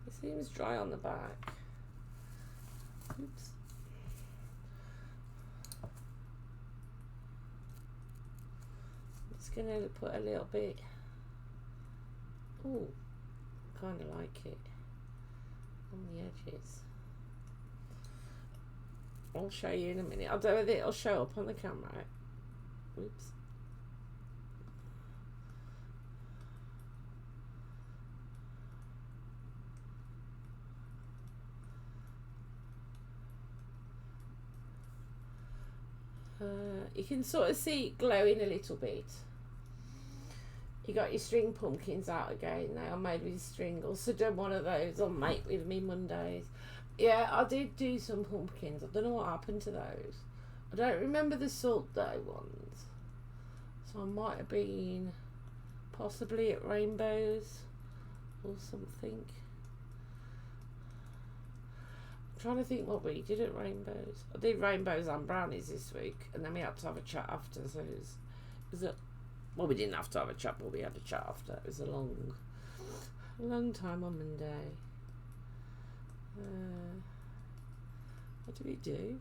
It seems dry on the back. Oops. I'm just going to put a little bit. Ooh, kind of like it on the edges. I'll show you in a minute. I don't know if it'll show up on the camera. Oops. You can sort of see it glowing a little bit. You got your string pumpkins out again. They are made with string. Also done one of those on Make With Me Mondays. Yeah, I did do some pumpkins. I don't know what happened to those. I don't remember the salt dough ones. So I might have been possibly at Rainbows or something. I'm trying to think what we did at Rainbows. I did Rainbows and brownies this week, and then we had to have a chat after. So it was well, we didn't have to have a chat, but we had a chat after. It was a long time on Monday. What do we do?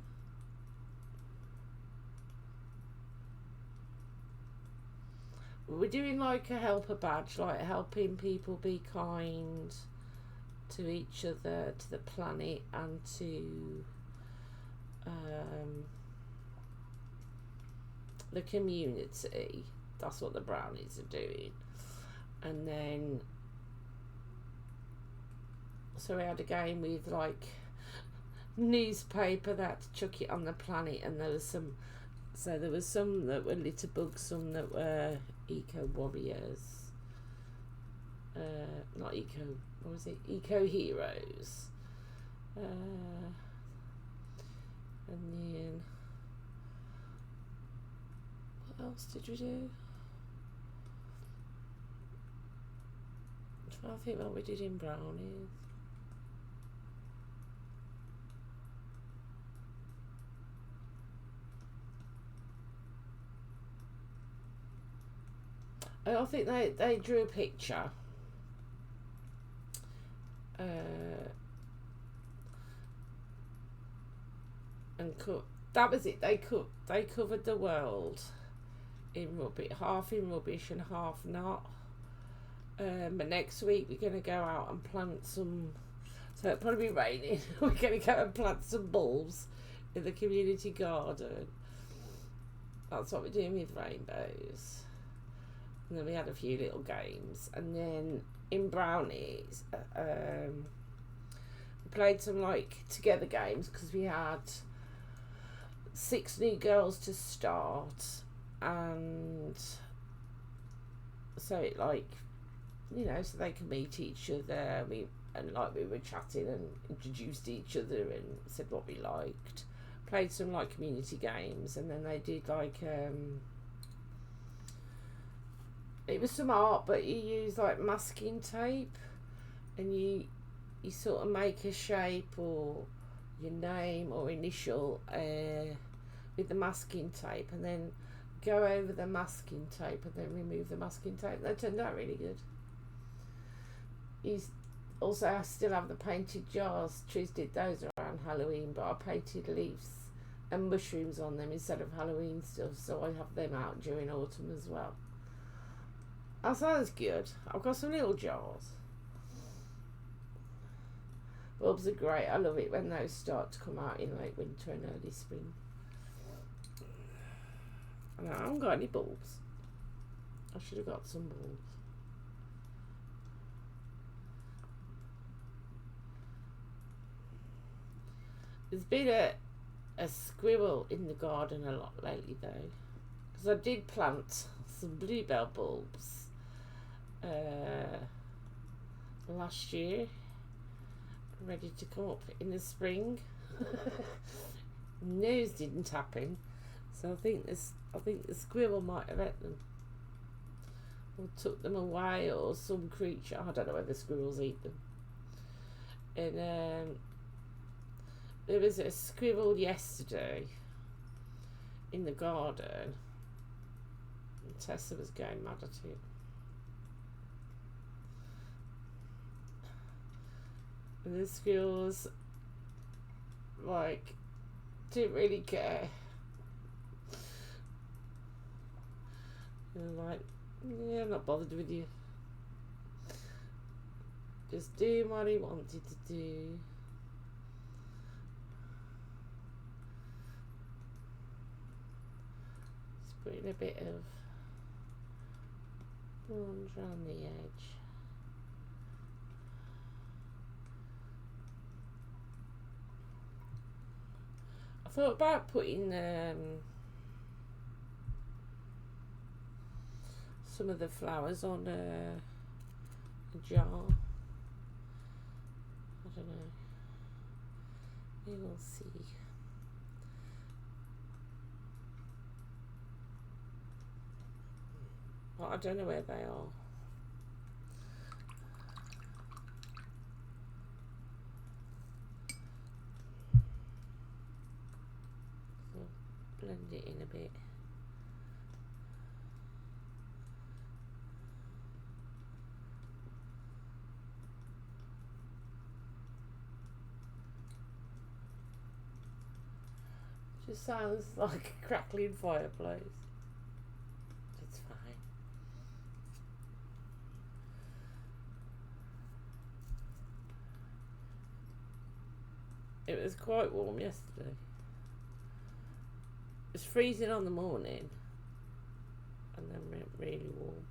We're doing like a helper badge, like helping people be kind to each other, to the planet, and to the community. That's what the brownies are doing. And then so we had a game with like newspaper that to chuck it on the planet, and there was some that were litter bugs, some that were eco warriors, not eco, what was it, eco heroes, and then what else did we do? I'm trying to think what we did in brownies. I think they drew a picture. And that was it. They covered the world in rubbish, half in rubbish and half not. But next week we're going to go out and plant some. So it'll probably be raining. We're going to go and plant some bulbs in the community garden. That's what we're doing with Rainbows. And then we had a few little games, and then in brownies we played some like together games, because we had 6 new girls to start, and so it like, you know, so they can meet each other. We were chatting and introduced each other and said what we liked, played some like community games, and then they did like it was some art, but you use like masking tape, and you sort of make a shape or your name or initial with the masking tape, and then go over the masking tape and then remove the masking tape. They turned out really good. Also, I still have the painted jars. Trees did those around Halloween, but I painted leaves and mushrooms on them instead of Halloween stuff, so I have them out during autumn as well. That sounds good. I've got some little jars. Bulbs are great. I love it when those start to come out in late winter and early spring. I haven't got any bulbs. I should have got some bulbs. There's been a squirrel in the garden a lot lately though, because I did plant some bluebell bulbs last year, ready to come up in the spring. News didn't happen, so I think the squirrel might have ate them or took them away, or some creature. I don't know whether squirrels eat them. And there was a squirrel yesterday in the garden, and Tessa was going mad at it. And the squirrels, like, didn't really care. And like, yeah, I'm not bothered with you. Just doing what he wanted to do. Just putting a bit of bronze around the edge. I thought about putting some of the flowers on a jar. I don't know. We will see. Well, I don't know where they are. So blend it in a bit. Just sounds like a crackling fireplace. It's fine. It was quite warm yesterday. It was freezing on the morning and then really warm.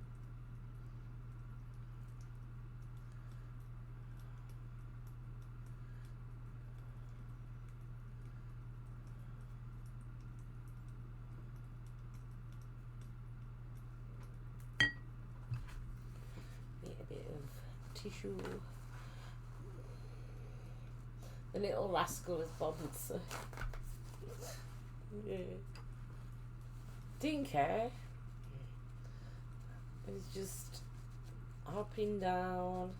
Need a bit of tissue. The little rascal has bothered, so yeah. Didn't care. It was just hopping down.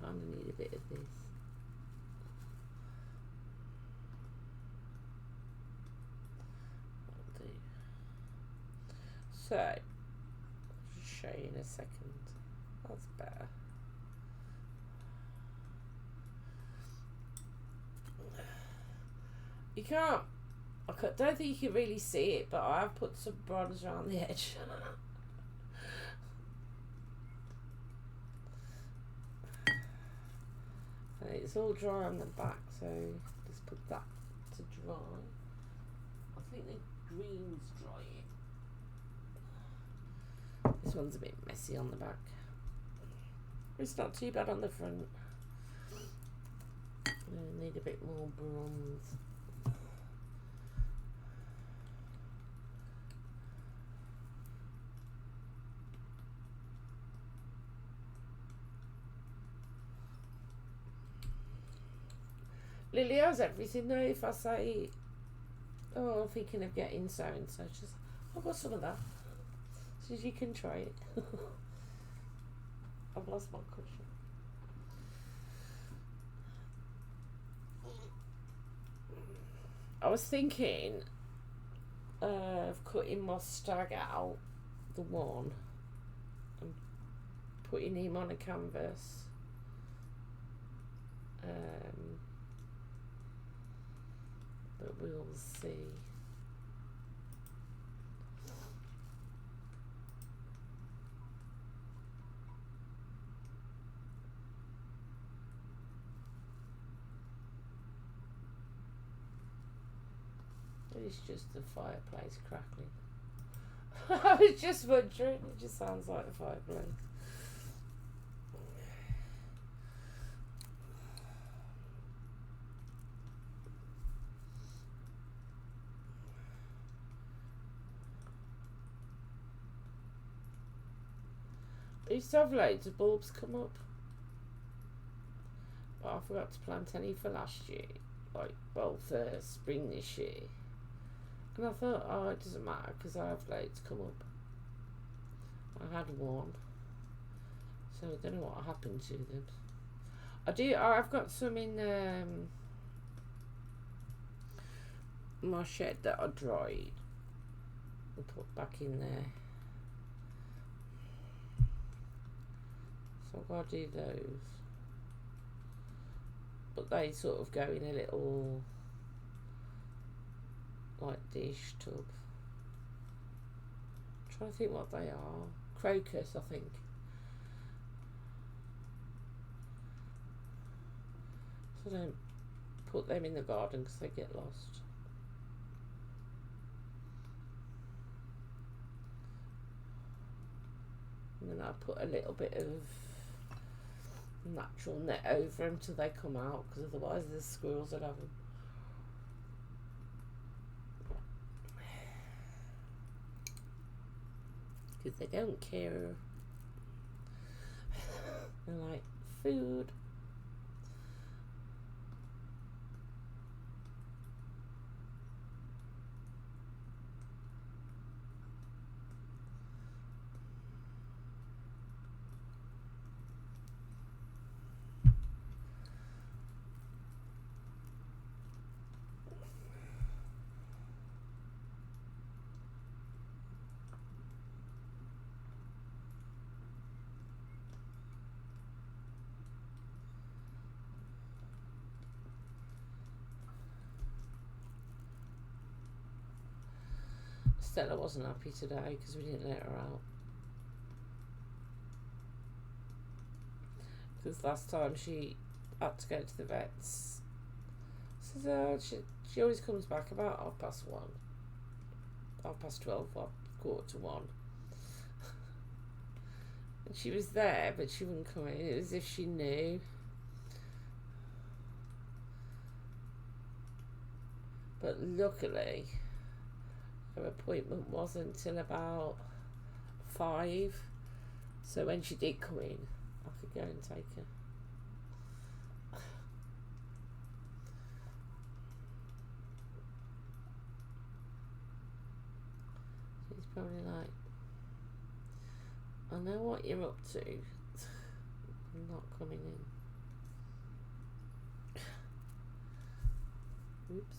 Kinda need a bit of this. That'll do. So I'll just show you in a second. That's better. You can't, don't think you can really see it, but I've put some bronze around the edge. And it's all dry on the back, so just put that to dry. I think the green's drying. This one's a bit messy on the back. It's not too bad on the front. I need a bit more bronze. Lily has everything though. If I say, oh, I'm thinking of getting so and so, just I've got some of that. So you can try it. I've lost my cushion. I was thinking of cutting my stag out, the one, and putting him on a canvas. But we'll see. It's just the fireplace crackling. I was just wondering, it just sounds like a fireplace. I used to have loads of bulbs come up, but I forgot to plant any for last year, for spring this year. And I thought, oh, it doesn't matter because I have loads come up. I had one, so I don't know what happened to them. I've got some in my shed that I dried and put back in there. So I've got to do those. But they sort of go in a little dish tub. I'm trying to think what they are. Crocus, I think. So I don't put them in the garden because they get lost. And then I put a little bit of natural net over them till they come out, because otherwise the squirrels would have them. Because they don't care. They're like food. Stella wasn't happy today because we didn't let her out. Because last time she had to go to the vets. So she always comes back about 1:30, 12, 1:45. And she was there, but she wouldn't come in. It was as if she knew. But luckily, her appointment wasn't until about 5, so when she did come in, I could go and take her. She's probably like, I know what you're up to. I'm not coming in. Oops.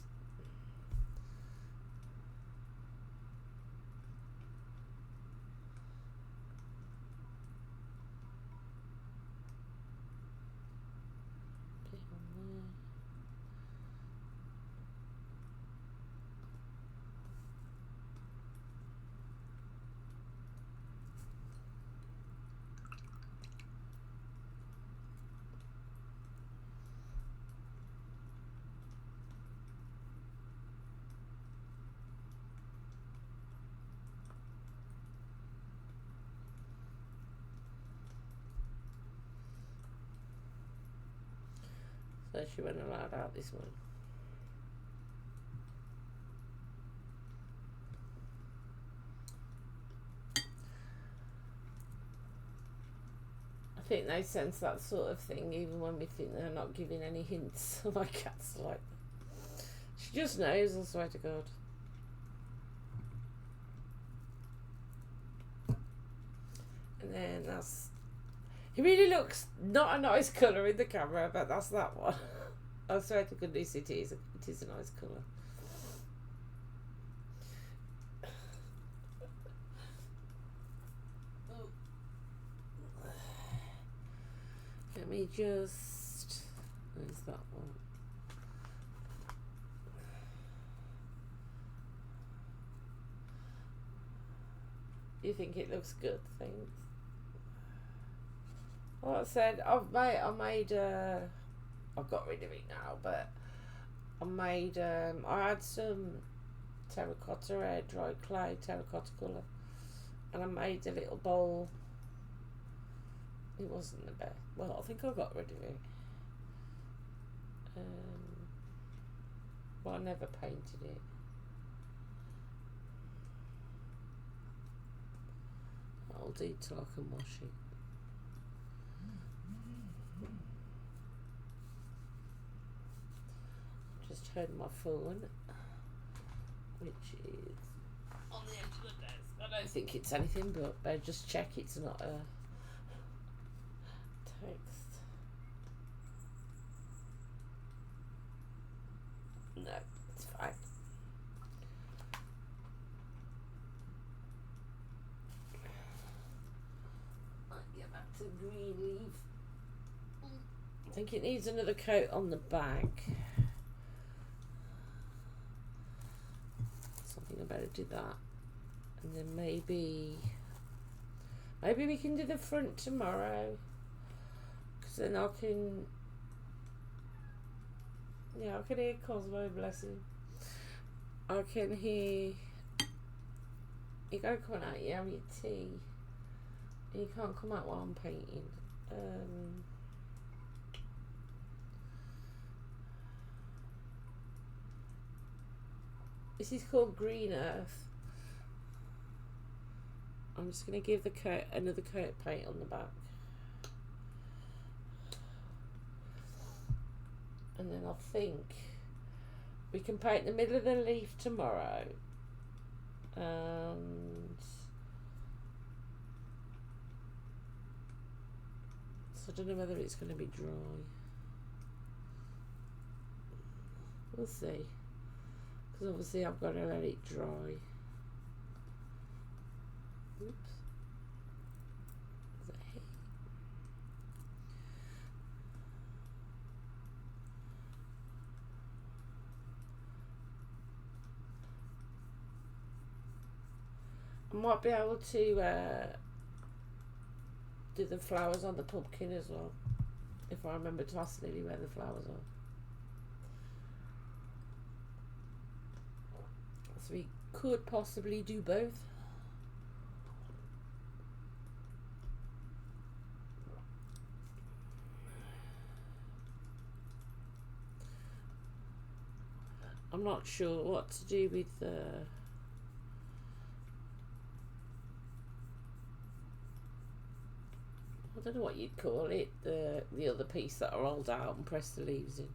So she wasn't allowed out this morning. I think they sense that sort of thing even when we think they're not giving any hints. My cat's like, she just knows, I swear to God. And then he really looks not a nice colour in the camera, but that's that one. I swear to goodness it is a nice colour. just... Where's that one? You think it looks good? Thanks. Like I said, I've got rid of it now, but I had some terracotta air dry clay, terracotta colour, and I made a little bowl. It wasn't the best. Well, I think I got rid of it. But I never painted it. I'll do till I can wash it. Just turned my phone, which is on the edge of the desk. I don't think it's anything, but just check it's not a text. No, it's fine. I'll get back to green leaf. I think it needs another coat on the back. I better do that, and then maybe we can do the front tomorrow, because then I can hear Cosmo, bless him. I can hear you gotta come out here, have your tea, and you can't come out while I'm painting. This is called Green Earth. I'm just going to give the coat another coat of paint on the back. And then I think we can paint the middle of the leaf tomorrow. And so I don't know whether it's going to be dry. We'll see. Because obviously I've got to let it dry. Oops. I might be able to do the flowers on the pumpkin as well, if I remember to ask Lily where the flowers are. So we could possibly do both. I'm not sure what to do with the I don't know what you'd call it, the other piece that I rolled out and pressed the leaves in.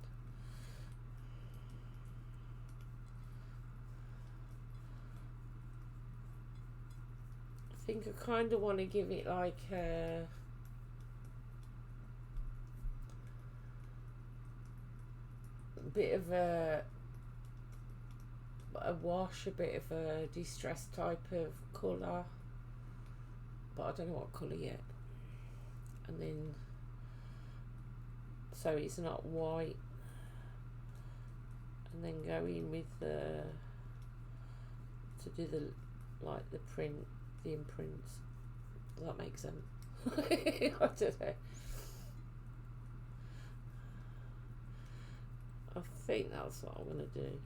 I think I kind of want to give it like a bit of a wash, a bit of a distressed type of colour, but I don't know what colour yet. And then so it's not white, and then go in with the to do the like the print, the imprints. Does that make sense? I don't know. I think that's what I'm gonna do.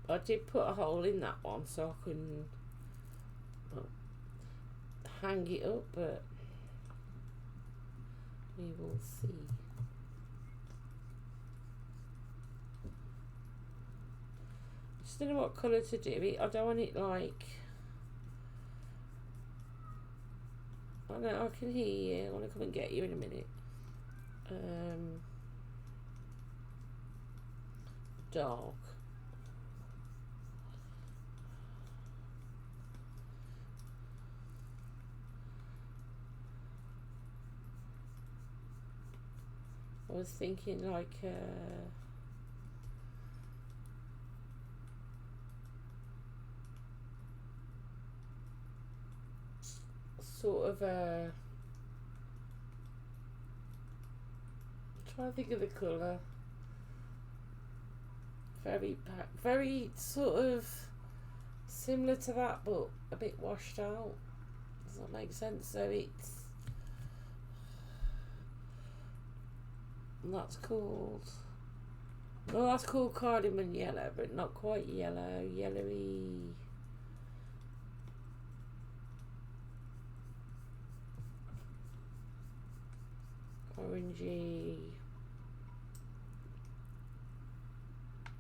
I did put a hole in that one so I can hang it up, but we will see. Just don't know what colour to do it. I don't want it like, I know I can hear you. I want to come and get you in a minute. Dark. I was thinking like sort of trying to think of the colour. Very sort of similar to that, but a bit washed out. Does that make sense? So it's, and that's called, well, that's called cardamom yellow, but not quite yellow. Yellowy. Orangey.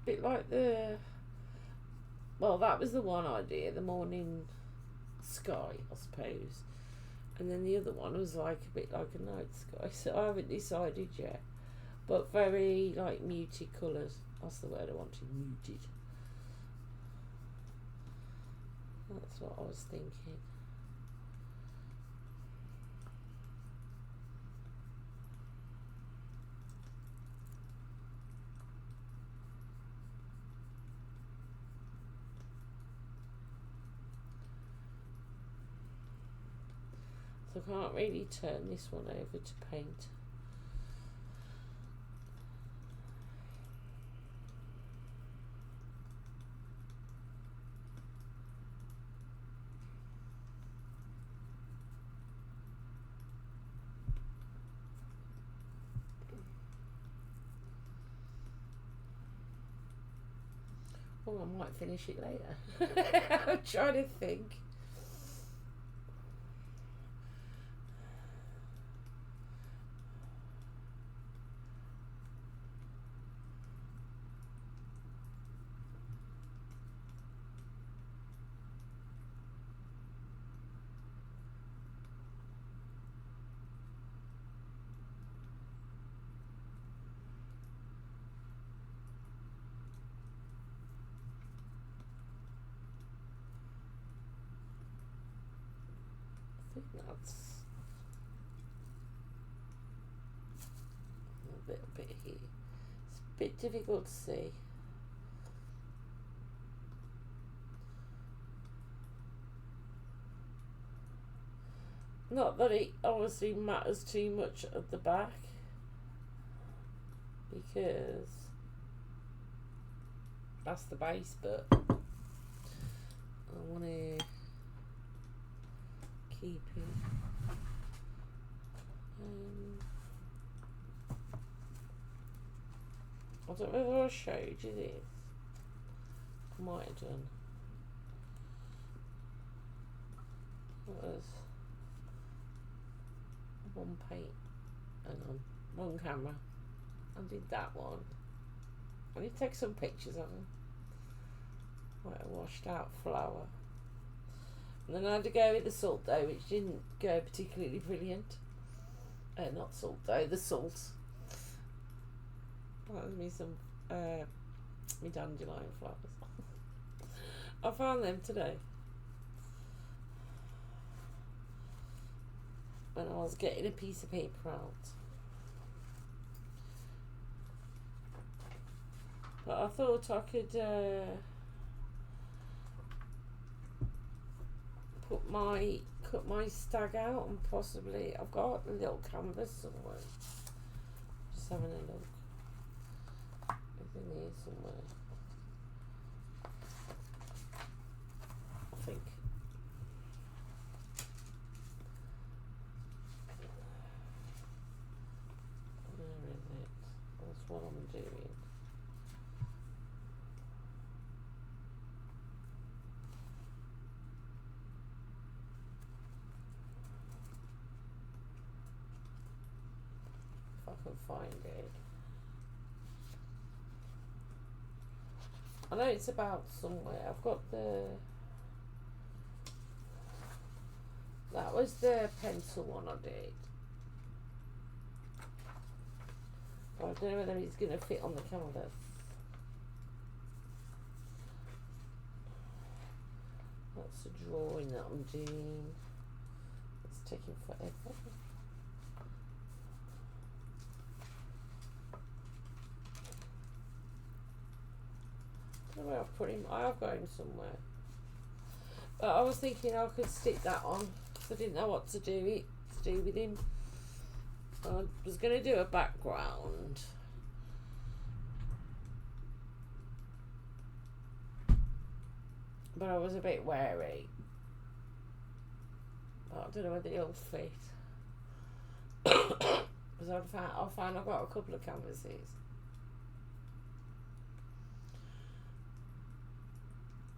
Bit like the, well, that was the one idea, the morning sky, I suppose. And then the other one was like a bit like a night sky, so I haven't decided yet. But very like muted colours. That's the word I wanted, muted. That's what I was thinking. So I can't really turn this one over to paint. Oh, I might finish it later. I'm trying to think. I think that's a little bit here. It's a bit difficult to see. Not that it obviously matters too much at the back, because that's the base, but I want to keep it. I don't know whether I showed you this. I might have done. It was one paint and on one camera. I did that one. I need to take some pictures of them. Like a washed out flower. And then I had to go with the salt dough, which didn't go particularly brilliant. Not salt dough, the salt. That was me some me dandelion flowers. I found them today when I was getting a piece of paper out. But I thought I could cut my stag out, and possibly I've got a little canvas somewhere. Just having a look. It's in here somewhere. I think. Where is it? That's what I'm doing. If I can find it. I know it's about somewhere. I've got the. That was the pencil one I did. I don't know whether it's going to fit on the canvas. That's a drawing that I'm doing. It's taking forever. don't know where I've put him. I have got him somewhere. But I was thinking I could stick that on because I didn't know what to do with him. I was going to do a background. But I was a bit wary. I don't know whether he'll fit. Because I found I've got a couple of canvases.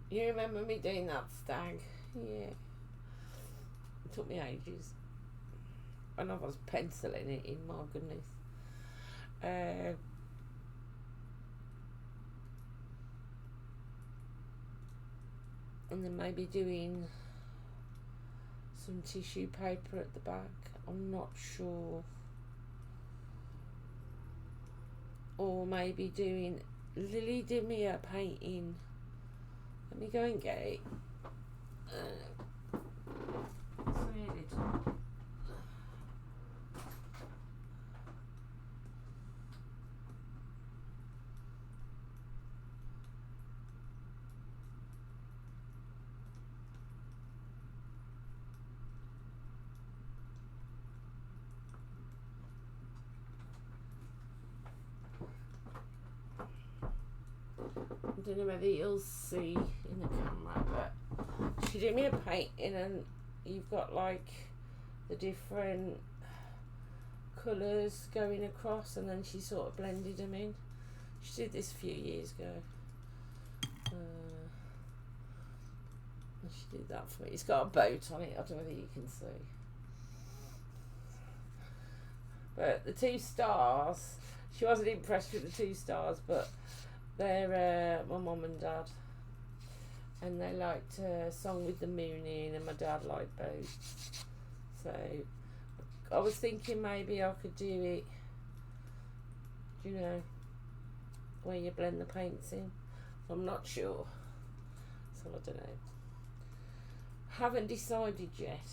You remember me doing that stag? Yeah. It took me ages. And I was penciling it in, my goodness. And then maybe doing some tissue paper at the back. I'm not sure. Or maybe doing... Lily did me a painting. Let me go and get it. It's really little. I don't know whether you'll see in the camera, but she did me a painting and you've got like the different colours going across and then she sort of blended them in. She did this a few years ago. She did that for me. It's got a boat on it, I don't know whether you can see. But the two stars, she wasn't impressed with the two stars, but they're my mum and dad, and they liked Song with the Moon in, and my dad liked both. So I was thinking maybe I could do it, you know, where you blend the paints in. I'm not sure, so I don't know. Haven't decided yet.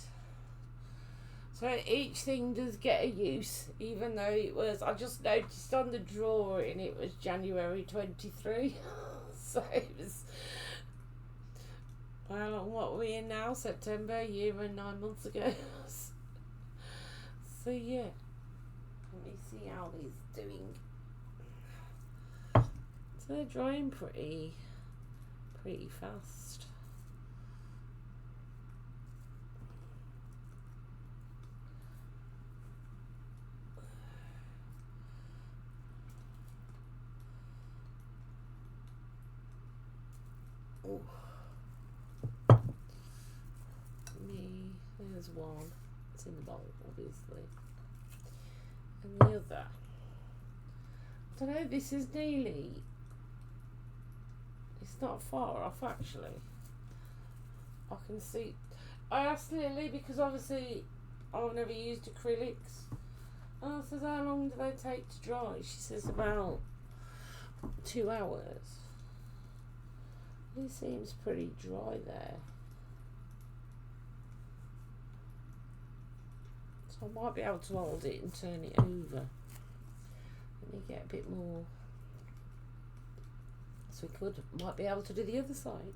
So each thing does get a use, even though it was, I just noticed on the drawing it was January 23. So it was, well, what are we in now? September, a year and 9 months ago. So yeah, let me see how he's doing. So they're drying pretty fast. Oh, there's one. It's in the bowl, obviously. And the other. I don't know, this is nearly... It's not far off, actually. I can see... I asked Lily, because obviously I've never used acrylics. And I says, how long do they take to dry? She says about 2 hours. It seems pretty dry there. So I might be able to hold it and turn it over. Let me get a bit more. So we might be able to do the other side.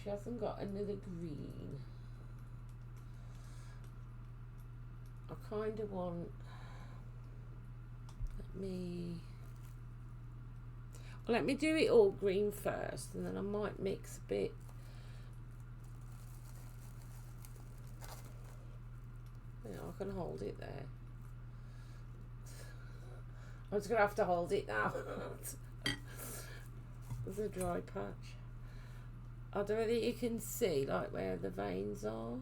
She hasn't got another green. I kind of want, let me do it all green first, and then I might mix a bit. Yeah, I can hold it there. I'm just gonna have to hold it now. There's a dry patch. I don't know whether you can see like where the veins are.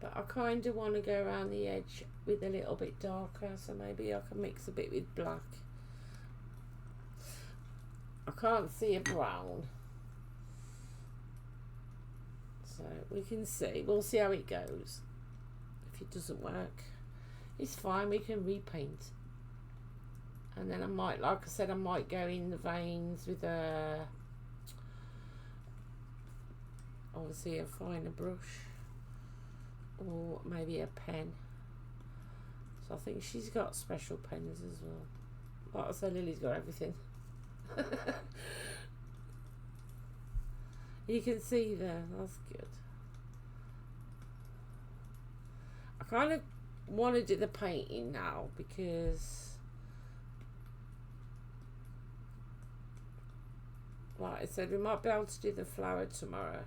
But I kind of want to go around the edge with a little bit darker, so maybe I can mix a bit with black. I can't see a brown, so we can see. We'll see how it goes. If it doesn't work, it's fine, we can repaint. And then I might, like I said, I might go in the veins with a obviously a finer brush or maybe a pen. So I think she's got special pens as well. Like I say, Lily's got everything. You can see there, that's good. I kind of want to do the painting now because, like I said, we might be able to do the flower tomorrow.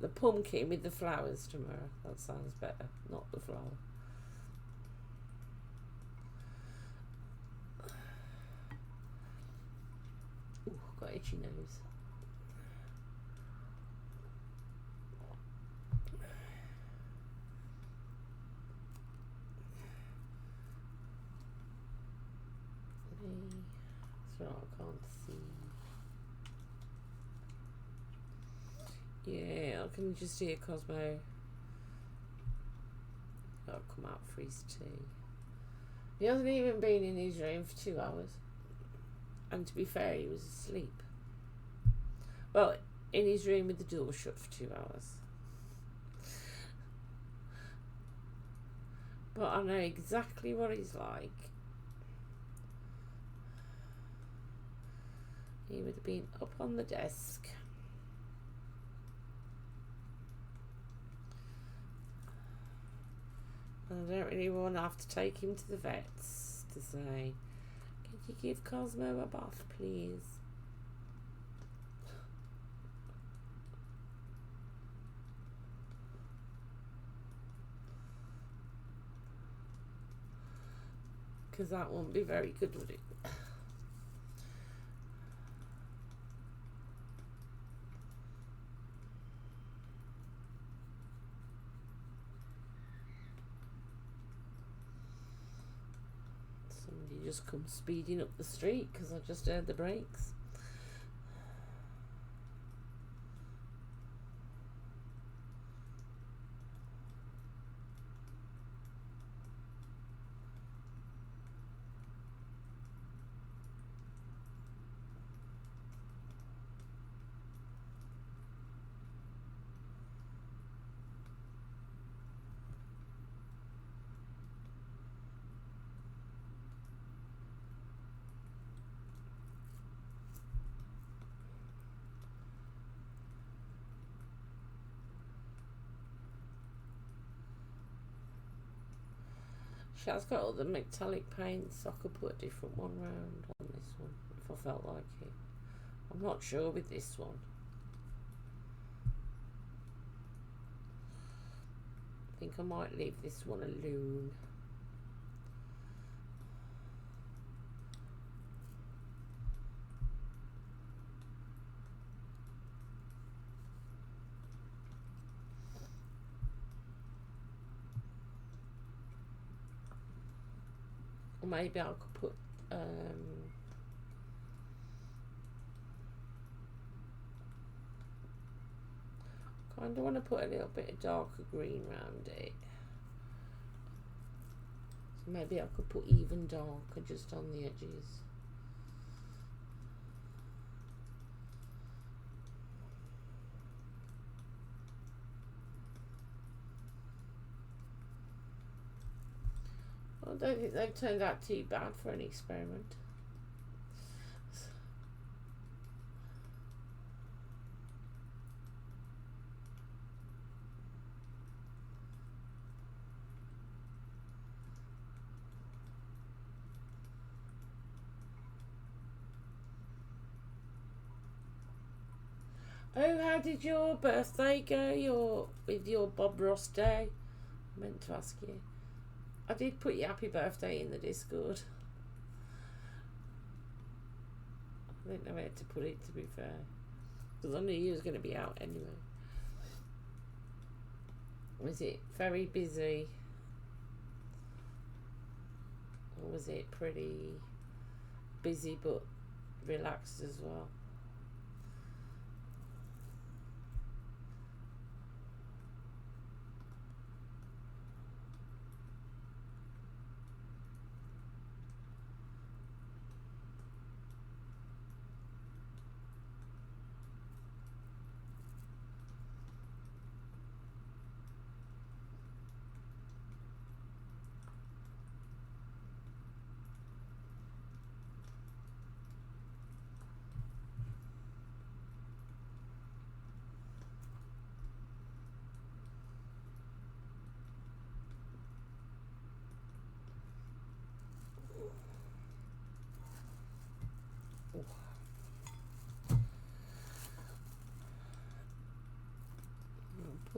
The pumpkin with the flowers tomorrow. That sounds better, not the flower. Ooh, got itchy nose. So I can't see. Yeah, I can just hear Cosmo. Gotta come out for his tea. He hasn't even been in his room for 2 hours. And to be fair, he was asleep. Well, in his room with the door shut for 2 hours. But I know exactly what he's like. He would have been up on the desk. And I don't really want to have to take him to the vets to say, "Could you give Cosmo a bath, please?" Because that won't be very good, would it? Somebody just come speeding up the street because I just heard the brakes. She has got all the metallic paints, so I could put a different one round on this one if I felt like it. I'm not sure with this one. I think I might leave this one alone. Or maybe I could put kind of want to put a little bit of darker green around it. So maybe I could put even darker just on the edges. I don't think they've turned out too bad for an experiment. Oh, how did your birthday go? With your Bob Ross day? I meant to ask you. I did put your happy birthday in the Discord. I didn't know where to put it, to be fair, because I knew you was going to be out anyway. Was it very busy? Or was it pretty busy but relaxed as well?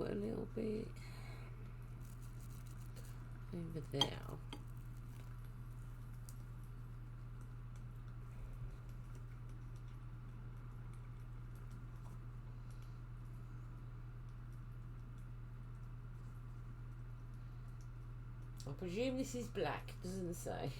put a little bit over there. I presume this is black, doesn't say.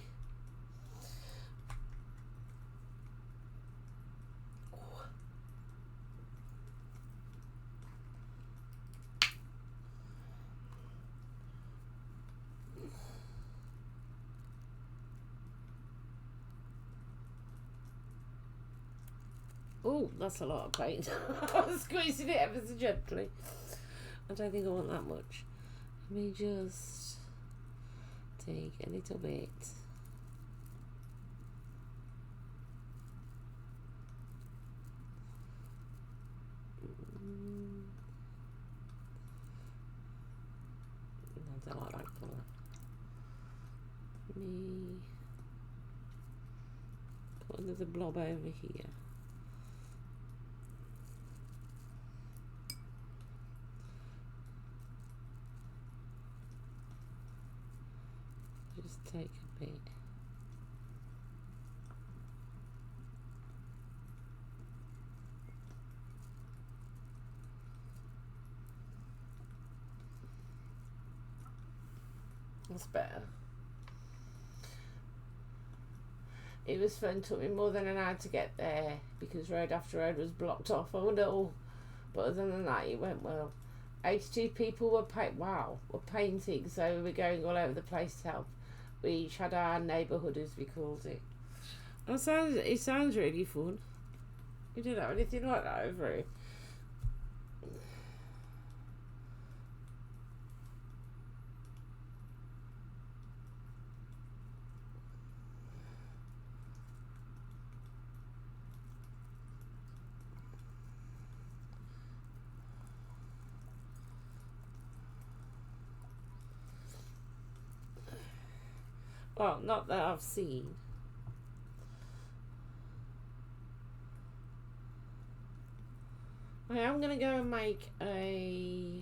Oh, that's a lot of paint. I was squeezing it ever so gently. I don't think I want that much. Let me just take a little bit. I don't like that colour. Let me put another blob over here. Just take a bit. That's better. It was fun, took me more than an hour to get there because road after road was blocked off. Oh no. But other than that, it went well. 82 people were painting, so we were going all over the place to help. We each had our neighbourhood, as we called it. It sounds really fun. We didn't have anything like that over here. Well, not that I've seen. I am going to go and make I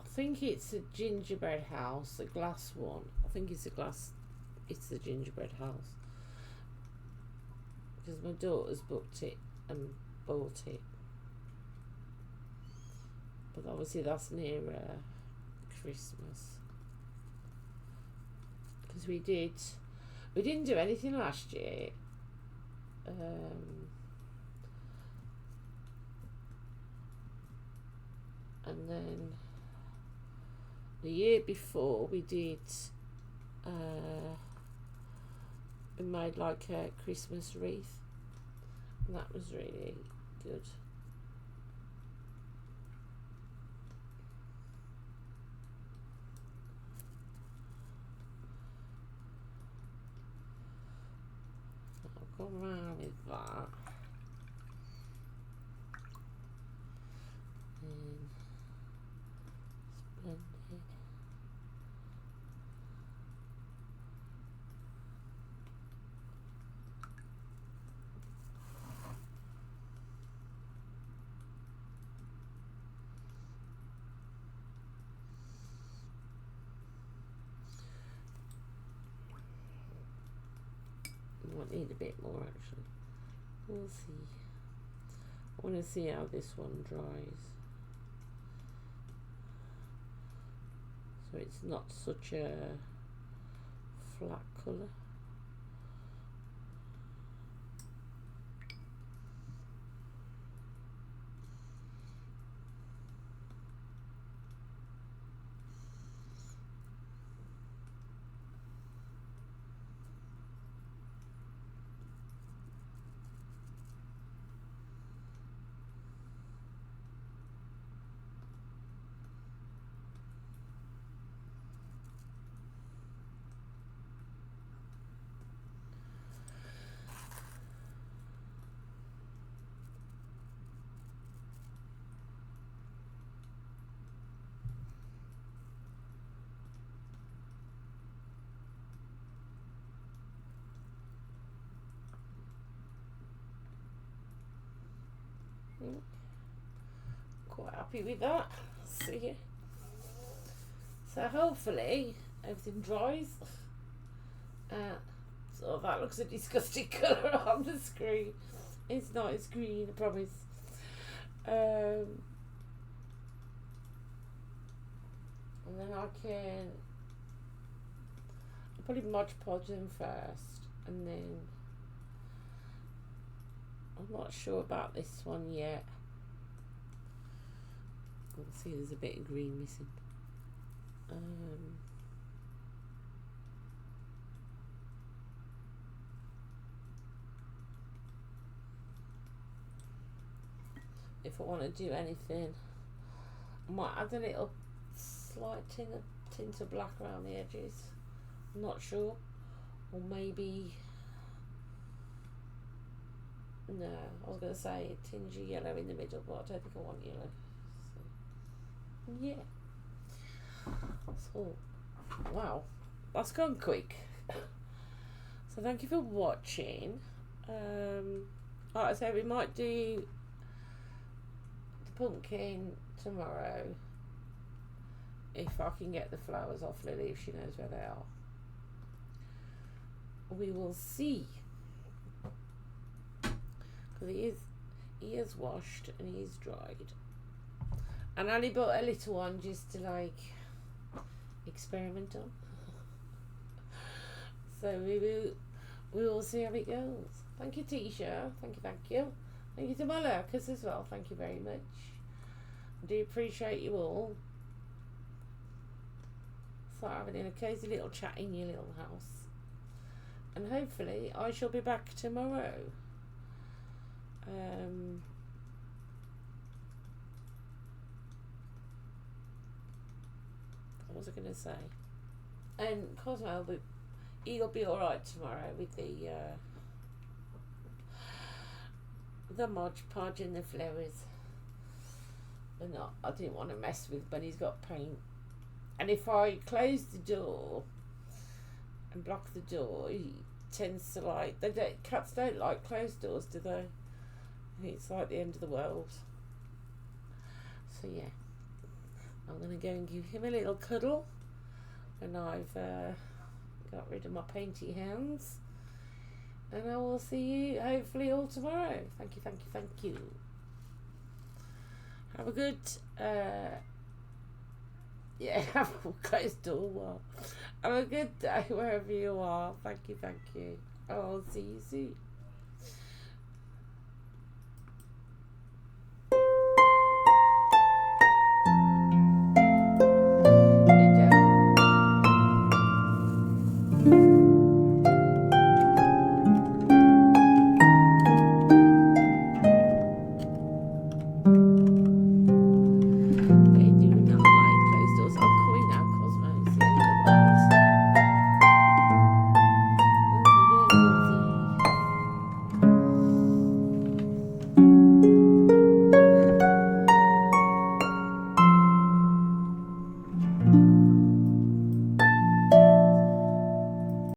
think it's a gingerbread house, a glass one. I think it's the gingerbread house. Because my daughter's booked it and bought it. But obviously that's near Christmas. Because we didn't do anything last year. And then the year before we did we made like a Christmas wreath, and that was really good. I'll go around with that. And blend it. Might need a bit more actually. We'll see. I want to see how this one dries. So it's not such a flat colour. happy with that. See, so hopefully everything dries. So that looks a disgusting colour on the screen. It's not, it's green, I promise. And then I can probably modge podge them first, and then I'm not sure about this one yet. You can see there's a bit of green missing. If I want to do anything, I might add a little slight tint of black around the edges. I'm not sure. Or maybe, no, I was going to say a tinge of yellow in the middle, but I don't think I want yellow. So, yeah. So, wow, that's gone quick. So thank you for watching. Like I said, we might do the pumpkin tomorrow if I can get the flowers off Lily, if she knows where they are. We will see, because he is washed and he is dried, and I only bought a little one just to like experiment on. So we will see how it goes. Thank you, Tisha. Thank you. Thank you to my lurkers as well. Thank you very much. I do appreciate you all. So having a cosy little chat in your little house. And hopefully I shall be back tomorrow. What was I going to say? And Cosmo, he'll be alright tomorrow with the modge podge and the flowers. But not, I didn't want to mess with when he's got paint. And if I close the door and block the door, he tends to like, cats don't like closed doors, do they? It's like the end of the world. So yeah, I'm going to go and give him a little cuddle when I've got rid of my painty hands. And I will see you hopefully all tomorrow. Thank you. Have a good, have a closed door. Well, have a good day wherever you are. Thank you. I'll see you soon.